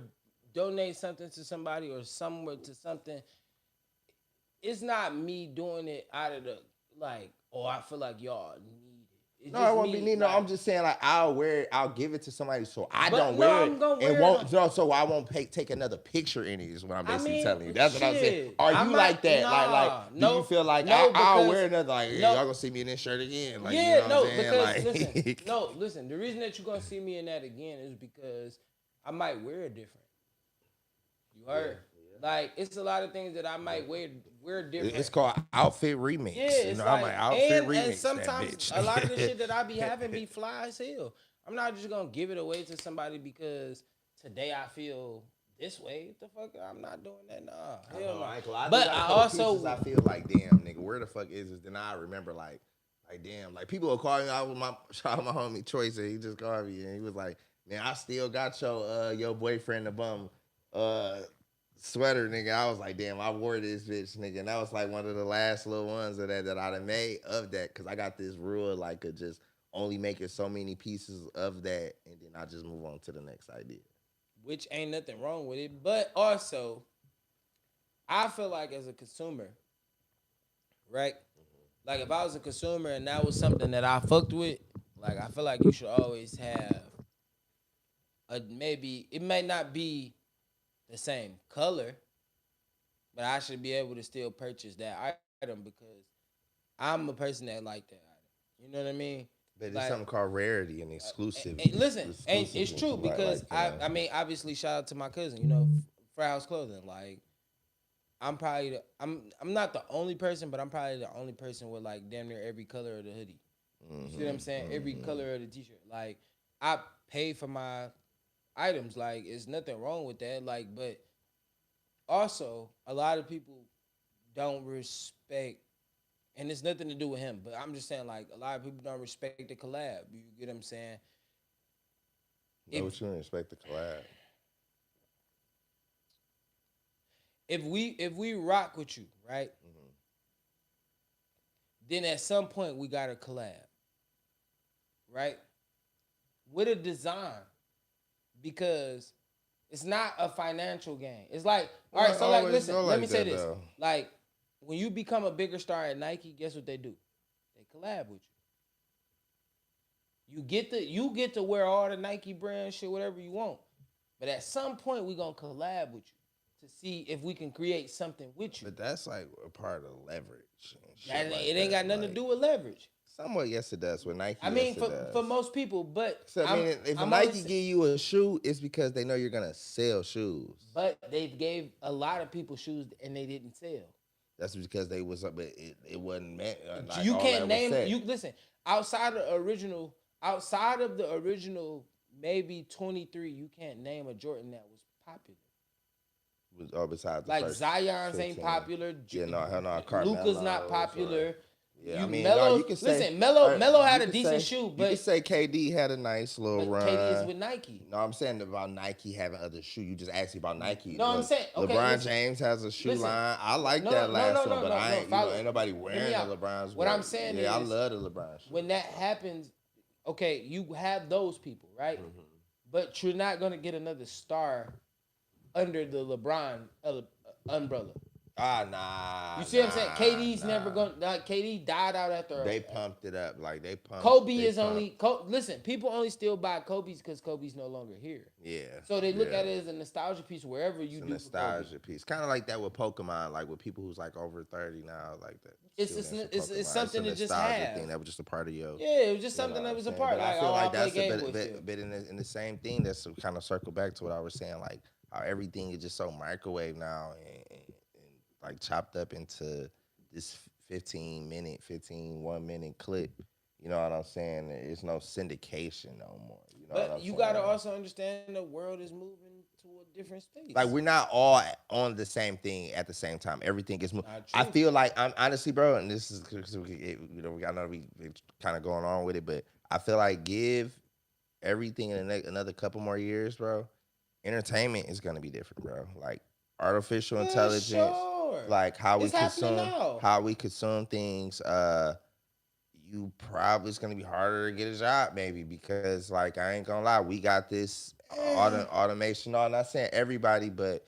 donate something to somebody or somewhere to something, it's not me doing it out of the like, oh, I feel like y'all need it. It's no, I won't be needing. No, I'm just saying like I'll wear it. I'll give it to somebody so I don't wear it and so I won't take another picture in it. Is what I'm basically telling you. That's what I'm saying. Are you like that? Like, do you feel like I'll wear another? Like, y'all gonna see me in this shirt again? Like, yeah, you know what I'm saying? Because listen. The reason that you're gonna see me in that again is because I might wear it different. You heard? Yeah. Like, it's a lot of things that I might wear different. It's called outfit remix. Yeah, it's like, my outfit remix. And sometimes a lot of the shit that I be having be fly as hell. I'm not just gonna give it away to somebody because today I feel this way. What the fuck? I'm not doing that. Nah. Hell no. But I also I feel like, damn, nigga, where the fuck is this? Then I remember like damn, like people will call me out with my shout out my homie Choice, and he just called me and he was like, man, I still got your boyfriend the bum sweater, nigga. I was like, damn, I wore this bitch, nigga. And that was like one of the last little ones of that I'd have made of that. Cause I got this rule like of just only making so many pieces of that and then I just move on to the next idea. Which ain't nothing wrong with it. But also, I feel like as a consumer, right? Like if I was a consumer and that was something that I fucked with, like I feel like you should always have maybe it may not be the same color, but I should be able to still purchase that item because I'm a person that like that item. You know what I mean? But there's Like, something called rarity and exclusive. listen, and it's Exclusiveness, true because like, I mean, obviously, shout out to my cousin. Frow's Clothing. Like, I'm probably I'm not the only person, but I'm probably the only person with like damn near every color of the hoodie. You see what I'm saying? Every color of the t-shirt. Like, I pay for my items. Like, there's nothing wrong with that. Like, but also a lot of people don't respect, and it's nothing to do with him. But I'm just saying, like, a lot of people don't respect the collab. You get what I'm saying? No, what you don't respect the collab. If we rock with you, right? Then at some point we gotta collab, right? With a design, because it's not a financial gain. It's like, all right, so like, listen, let me say this. Like, when you become a bigger star at Nike, guess what they do? They collab with you. You get to wear all the Nike brand shit, whatever you want. But at some point we gonna collab with you to see if we can create something with you. But that's like a part of leverage. It ain't got nothing to do with leverage. Somewhat, yes, it does. With Nike, I mean, for most people, but so I mean, if Nike give you a shoe, it's because they know you're gonna sell shoes. But they gave a lot of people shoes and they didn't sell. That's because they was up, but it wasn't meant. Like, you can't name you listen outside of the original maybe 23. You can't name a Jordan that was popular. Besides the like first Zion's 15. ain't popular. Yeah, no, Luka's not popular. Yeah, you can say, Melo had a decent shoe, but you can say KD had a nice little run. KD is with Nike. No, I'm saying about Nike having other shoes. You just asked me about Nike. No, I'm saying LeBron James has a shoe line. I like that last one, but ain't nobody wearing the LeBron's. What I'm saying is, I love the LeBron shoe. When that happens, okay, you have those people, right? But you're not gonna get another star under the LeBron umbrella. Nah. You see what I'm saying? KD's never gonna. KD died out after. They pumped it up like they pumped. Kobe is only. Listen, people only still buy Kobe's because Kobe's no longer here. Yeah. So they look at it as a nostalgia piece wherever you do. Nostalgia piece, kind of like that with Pokemon, like with people who's like over 30 now, like that. It's something to just have. Thing that was just a part of your. Yeah, it was just something that was a part. But I feel like that's but in the same thing. That's to kind of circle back to what I was saying, like how everything is just so microwave now and like chopped up into this 1 minute clip. You know what I'm saying? There's no syndication no more. You know but you gotta also understand the world is moving to a different space. Like, we're not all on the same thing at the same time. Everything is moving. I feel like, I'm honestly, bro, and this is, we got we kind of going on with it, but I feel like give everything in another couple more years, bro. Entertainment is gonna be different, bro. Like artificial intelligence. Sure. Like how we consume things. It's gonna be harder to get a job maybe because like I ain't gonna lie, we got this automation. I'm not saying everybody, but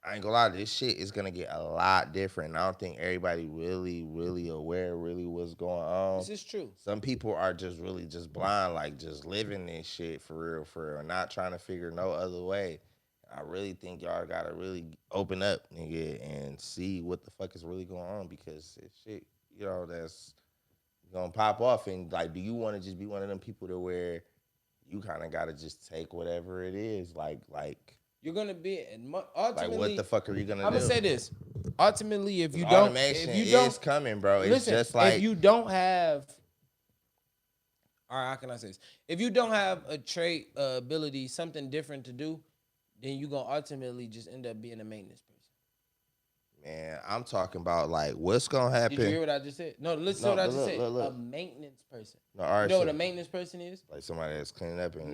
I ain't gonna lie, this shit is gonna get a lot different. I don't think everybody really aware what's going on. This is true. Some people are just really just blind, like just living this shit for real, not trying to figure no other way. I really think y'all gotta really open up, nigga, and see what the fuck is really going on because it's shit, that's gonna pop off. And like, do you want to just be one of them people to where you kind of gotta just take whatever it is, like you're gonna be ultimately. Like, what the fuck are you gonna do? I'm gonna say this. Ultimately, if you don't, automation is coming, bro. It's just like if you don't have. All right, how can I say this? If you don't have a trait, ability, something different to do, then you're going to ultimately just end up being a maintenance person. Man, I'm talking about, like, what's going to happen. Did you hear what I just said? No, listen to what I just said. Look. A maintenance person. No, all right, you know what a maintenance person is? Like somebody that's cleaning up and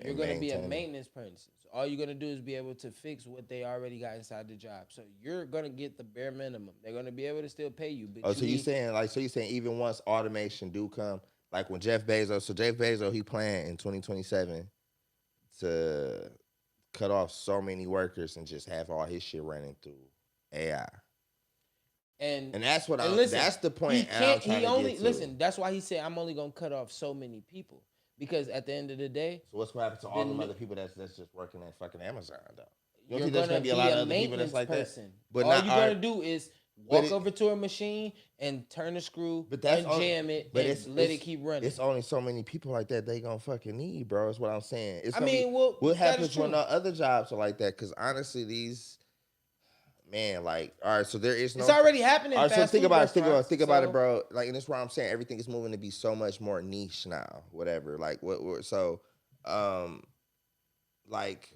you're going to be a maintenance person. So all you're going to do is be able to fix what they already got inside the job. So you're going to get the bare minimum. They're going to be able to still pay you. But you're saying even once automation do come, like when Jeff Bezos, he planned in 2027 to cut off so many workers and just have all his shit running through AI. And that's that's the point. That's why he said I'm only gonna cut off so many people Because at the end of the day, So what's gonna happen to all them other people that's just working at fucking Amazon though? You you're think there's gonna be a be lot of a other people that's maintenance like person. that? But all not you're gonna do is walk over to a machine and turn the screw and jam it and let it keep running. It's only so many people like that they gonna fucking need, bro. Is what I'm saying. It's what happens when other jobs are like that? Because honestly, these man, like, all right, so there is no. It's already happening. All right, so think about it, it, bro. Like, and that's why I'm saying everything is moving to be so much more niche now. Whatever, like, so, like,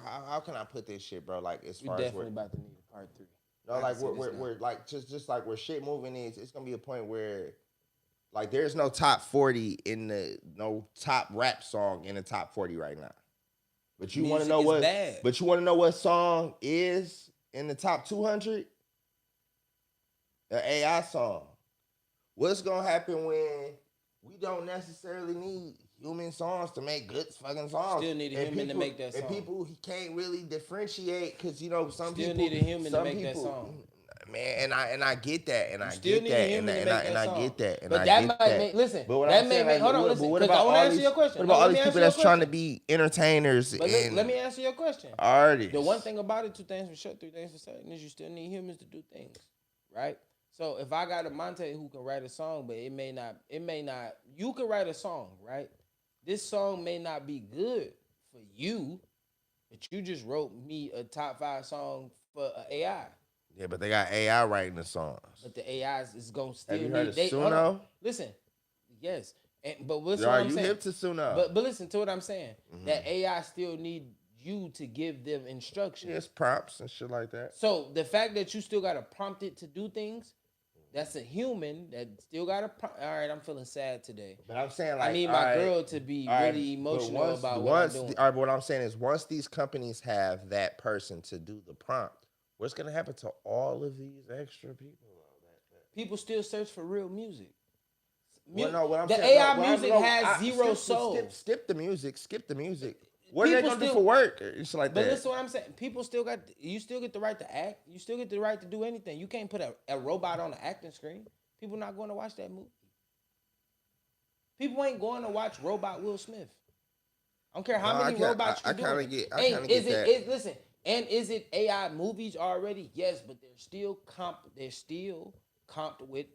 how can I put this shit, bro? Like, as far as as we're definitely about to need a part 3. No, like we're like just like where shit moving is. It's gonna be a point where. Like there's no top 40 no top rap song in the top 40 right now. But you want to know what? Bad. But you want to know what song is in the top 200? An AI song. What's gonna happen when we don't necessarily need human songs to make good fucking songs? Still need a human to make that song. And people can't really differentiate because some still people need a human to make that song. Man, and I get that, and I get that, and I get that, but that might make listen. But that may make hold on, listen. Because I want to answer your question. What about all these people that's trying to be entertainers? But let me answer your question. Artists. The one thing about it, 2 things for sure, 3 things for certain, is you still need humans to do things, right? So if I got a Monte who can write a song, but it may not. You can write a song, right? This song may not be good for you, but you just wrote me a top 5 song for an AI. Yeah, but they got AI writing the songs. But the AI is gonna still Have you heard of Suno? Listen, yes, but listen what I'm saying. Are you hip to Suno? But listen to what I'm saying. Mm-hmm. That AI still need you to give them instructions. Yes, prompts and shit like that. So the fact that you still gotta prompt it to do things, that's a human that still gotta prompt. All right, I'm feeling sad today. But I'm saying like I need my girl to be really emotional about what I'm doing. All right, but what I'm saying is once these companies have that person to do the prompt. What's gonna happen to all of these extra people? People still search for real music. Well, no, what I'm the saying, AI music has zero soul. Skip the music. What are they gonna do for work? It's like but that. Listen to what I'm saying. You still get the right to act. You still get the right to do anything. You can't put a robot on the acting screen. People not going to watch that movie. People ain't going to watch Robot Will Smith. I don't care how many robots you doing. Listen. And is it AI movies already? Yes, but they're still comped with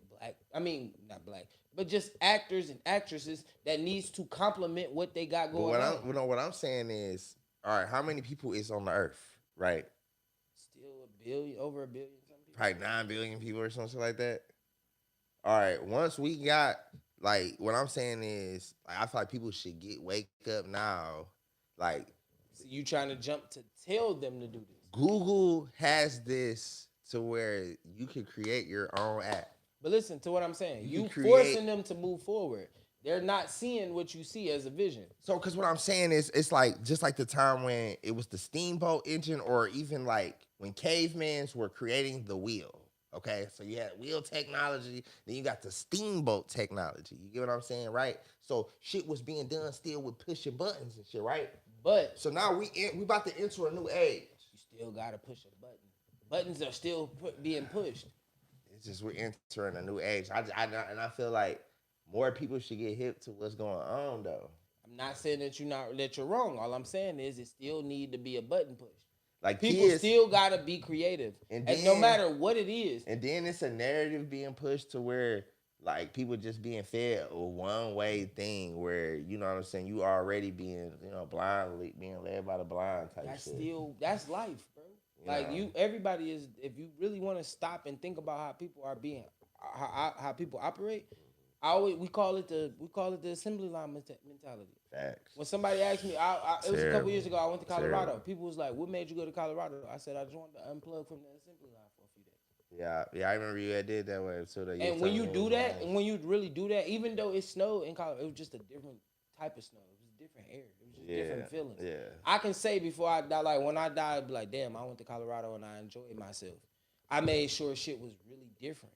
not black, but just actors and actresses that needs to complement what they got going on. What I'm saying is, all right, how many people is on the earth, right? Still over a billion. Probably 9 billion people or something like that. All right, once we got, like, what I'm saying is, like, I feel like people should wake up now, like. So you trying to jump to tell them to do this? Google has this to where you can create your own app. But listen to what I'm saying. You forcing them to move forward. They're not seeing what you see as a vision. So, because what I'm saying is, it's like just like the time when it was the steamboat engine, or even like when cavemans were creating the wheel. Okay, so you had wheel technology, then you got the steamboat technology. You get what I'm saying, right? So shit was being done still with pushing buttons and shit, right? But so now we about to enter a new age. You still gotta push a button. Buttons are still being pushed. It's just we're entering a new age. I feel like more people should get hip to what's going on though. I'm not saying that you're wrong. All I'm saying is it still need to be a button push. Like people still gotta be creative, and no matter what it is. And then it's a narrative being pushed to where. Like people just being fed a one-way thing where, you know what I'm saying, you already being, blindly being led by the blind type shit. That's life, bro. Everybody is, if you really want to stop and think about how people are being, how people operate, we call it the assembly line mentality. Facts. When somebody asked me, it was a couple years ago, I went to Colorado. Terrible. People was like, what made you go to Colorado? I said, I just wanted to unplug from the assembly line for a few days. Yeah, I remember you did that way. So that and when you do that, and when you really do that, even though it snowed in Colorado, it was just a different type of snow. It was different air. It was just different feelings. Yeah. I can say before I die, like when I die, I'd be like, damn, I went to Colorado and I enjoyed myself. I made sure shit was really different.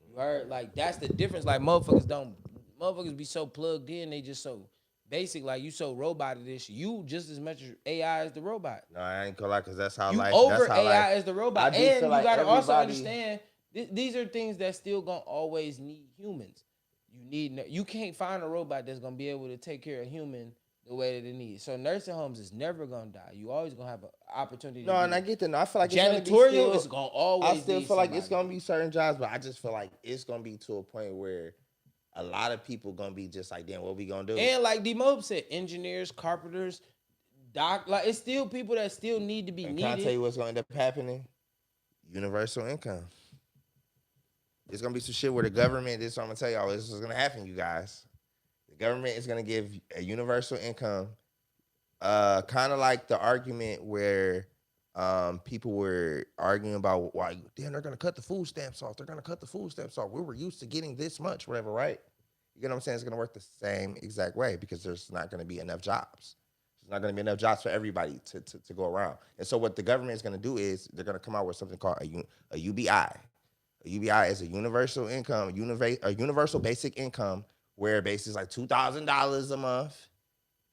You heard? Like that's the difference. Like motherfuckers be so plugged in, they just so basic, like you so robotish. You just as much AI as the robot. No, I ain't gonna lie, because that's how you life. Over that's how AI as the robot, and you gotta also understand These are things that still gonna always need humans. You can't find a robot that's gonna be able to take care of human the way that it needs. So nursing homes is never gonna die. You always gonna have an opportunity. No, and I get that. No, I feel like janitorial is gonna always. I still feel like it's gonna be certain jobs, but I just feel like it's gonna be to a point where a lot of people gonna be just like, damn, what we gonna do? And like D-Mob said, engineers, carpenters, like it's still people that still need to be needed. Can I tell you what's gonna end up happening? Universal income. It's gonna be some shit where the government. This is what I'm gonna tell y'all. This is gonna happen, you guys. The government is gonna give a universal income, kind of like the argument where people were arguing about why damn they're gonna cut the food stamps off. They're gonna cut the food stamps off. We were used to getting this much, whatever, right? You get what I'm saying? It's gonna work the same exact way because there's not gonna be enough jobs. There's not gonna be enough jobs for everybody to go around. And so what the government is gonna do is they're gonna come out with something called a UBI. A UBI is a universal income, a universal basic income, where basically it's like $2,000 a month,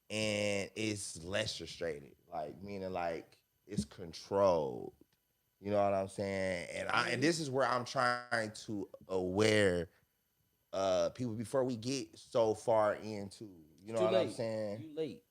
and it's less restricted, like meaning like it's controlled. You know what I'm saying? And this is where I'm trying to aware people before we get so far into. You know what I'm saying? You late.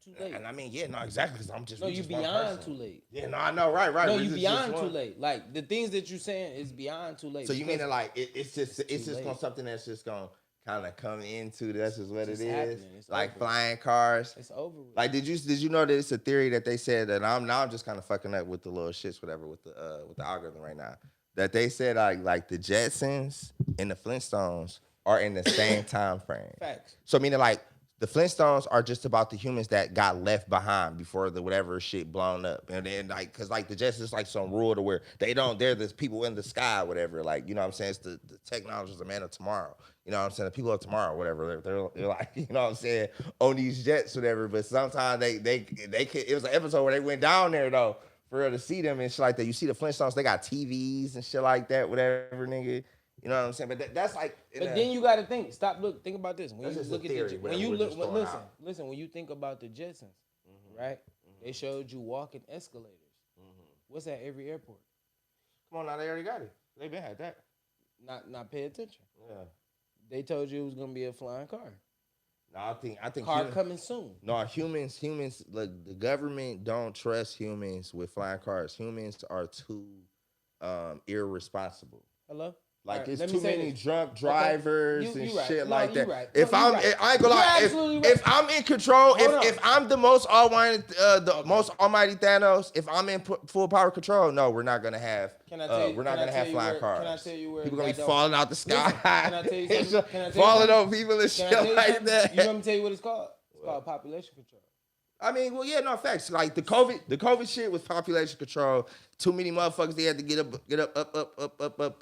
Too late. And I mean, yeah, no, exactly, because I'm just no, you beyond too late. Yeah, no, I know, right. No, you beyond too late. Like the things that you're saying is beyond too late. So you mean that like it's just gonna something that's just gonna kind of come into that's just what it is. Like flying cars. It's over with. Like did you know that it's a theory that they said that I'm just kind of fucking up with the little shits whatever with the algorithm right now, that they said like the Jetsons and the Flintstones are in the same time frame. Facts. So meaning like the Flintstones are just about the humans that got left behind before the whatever shit blown up. And then like, cause like the Jetsons is like some rule to where they're the people in the sky, whatever. Like, you know what I'm saying? It's the technology is the man of tomorrow. You know what I'm saying? The people of tomorrow, whatever. They're like, you know what I'm saying? On these jets, whatever. But sometimes they could, it was an episode where they went down there though, for real to see them and shit like that. You see the Flintstones, they got TVs and shit like that, whatever, nigga. You know what I'm saying? But that's like. But then you got to think. Think about this. When you look at listen. When you think about the Jetsons, right? Mm-hmm. They showed you walking escalators. Mm-hmm. What's at every airport? Come on, now they already got it. They been had that. Not pay attention. Yeah. They told you it was gonna be a flying car. No, I think car coming soon. No, humans. Look, the government don't trust humans with flying cars. Humans are too irresponsible. Hello. Like there's too many drunk drivers and shit like that. Right. If I ain't gonna lie, if I'm in control, if I'm the most almighty, Thanos, if I'm in full power control, no, we're not gonna have. We're not gonna have flying cars. Can I tell you where people gonna be falling out the sky? Can I tell you something? Falling over people and shit like that. You want me to tell you what it's called? It's called population control. I mean, well, yeah, no facts. Like the COVID shit was population control. Too many motherfuckers. They had to get up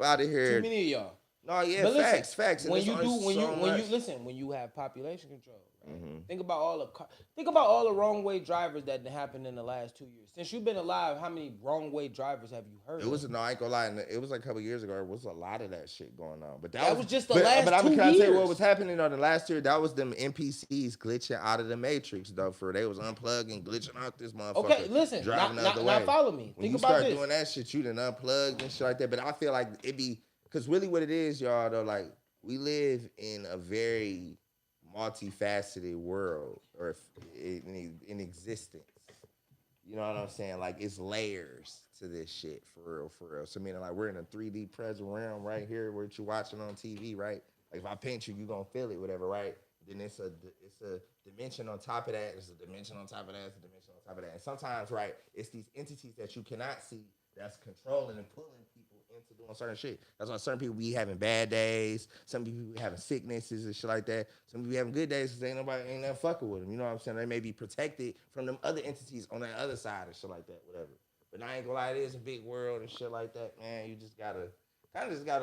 out of here. Too many of y'all. No, yeah, but facts. When you have population control, right? Mm-hmm. Think about all the wrong way drivers that happened in the last 2 years. Since you've been alive, how many wrong way drivers have you heard? I ain't gonna lie. It was like a couple years ago. There was a lot of that shit going on. But that was just the last 2 years. Can I tell you what was happening on the last year? That was them NPCs glitching out of the Matrix, though. They was unplugging, glitching out this motherfucker. Okay, listen. Driving the other way. Now follow me. When you start doing that shit, you done unplugged and shit like that. But I feel like it be. Because really what it is, y'all, though, like, we live in a very multifaceted world, or in existence. You know what I'm saying? Like, it's layers to this shit, for real. So, meaning, like, we're in a 3D present realm right here, what you're watching on TV, right? Like, if I paint you, you're going to feel it, whatever, right? Then it's a dimension on top of that, it's a dimension on top of that, it's a dimension on top of that. And sometimes, right, it's these entities that you cannot see that's controlling and pulling people into doing certain shit. That's why certain people be having bad days. Some people be having sicknesses and shit like that. Some people be having good days because ain't nothing fucking with them. You know what I'm saying? They may be protected from them other entities on that other side and shit like that, whatever. But I ain't gonna lie, it is a big world and shit like that, man. You just gotta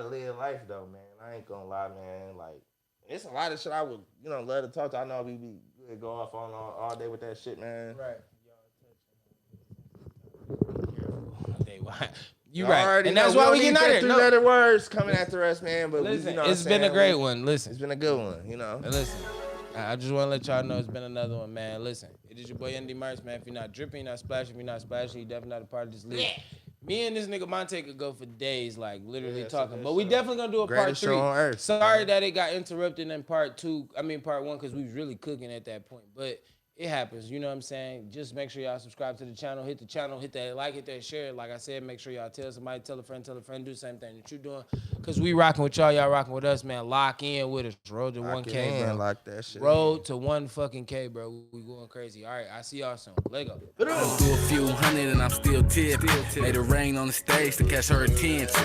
live life though, man. I ain't gonna lie, man. Like, it's a lot of shit I would, love to talk to. I know we go off on all day with that shit, man. Right. You're right, and that's why we get out here. No letter words coming after us, man. But listen, it's been a great one. Listen, it's been a good one. And listen, I just want to let y'all know it's been another one, man. Listen, it is your boy Dmarks, man. If you're not dripping, you're not splashing. If you're not splashing, you're definitely not a part of this league. Me and this nigga Monte could go for days, like literally talking. But we definitely gonna do a Greatest part 3. show on earth. Sorry that it got interrupted in part 1, because we was really cooking at that point. But it happens, you know what I'm saying? Just make sure y'all subscribe to the channel, hit that like, hit that share. Like I said, make sure y'all tell somebody, tell a friend, do the same thing that you doing. Cause we rocking with y'all rocking with us, man. Lock in with us. Road to 1K, bro. Lock that shit Road to 1 fucking K, bro. We going crazy. All right, I see y'all soon. Lego. Do a few hundred and I'm still tip. Made it rain on the stage to catch her attention.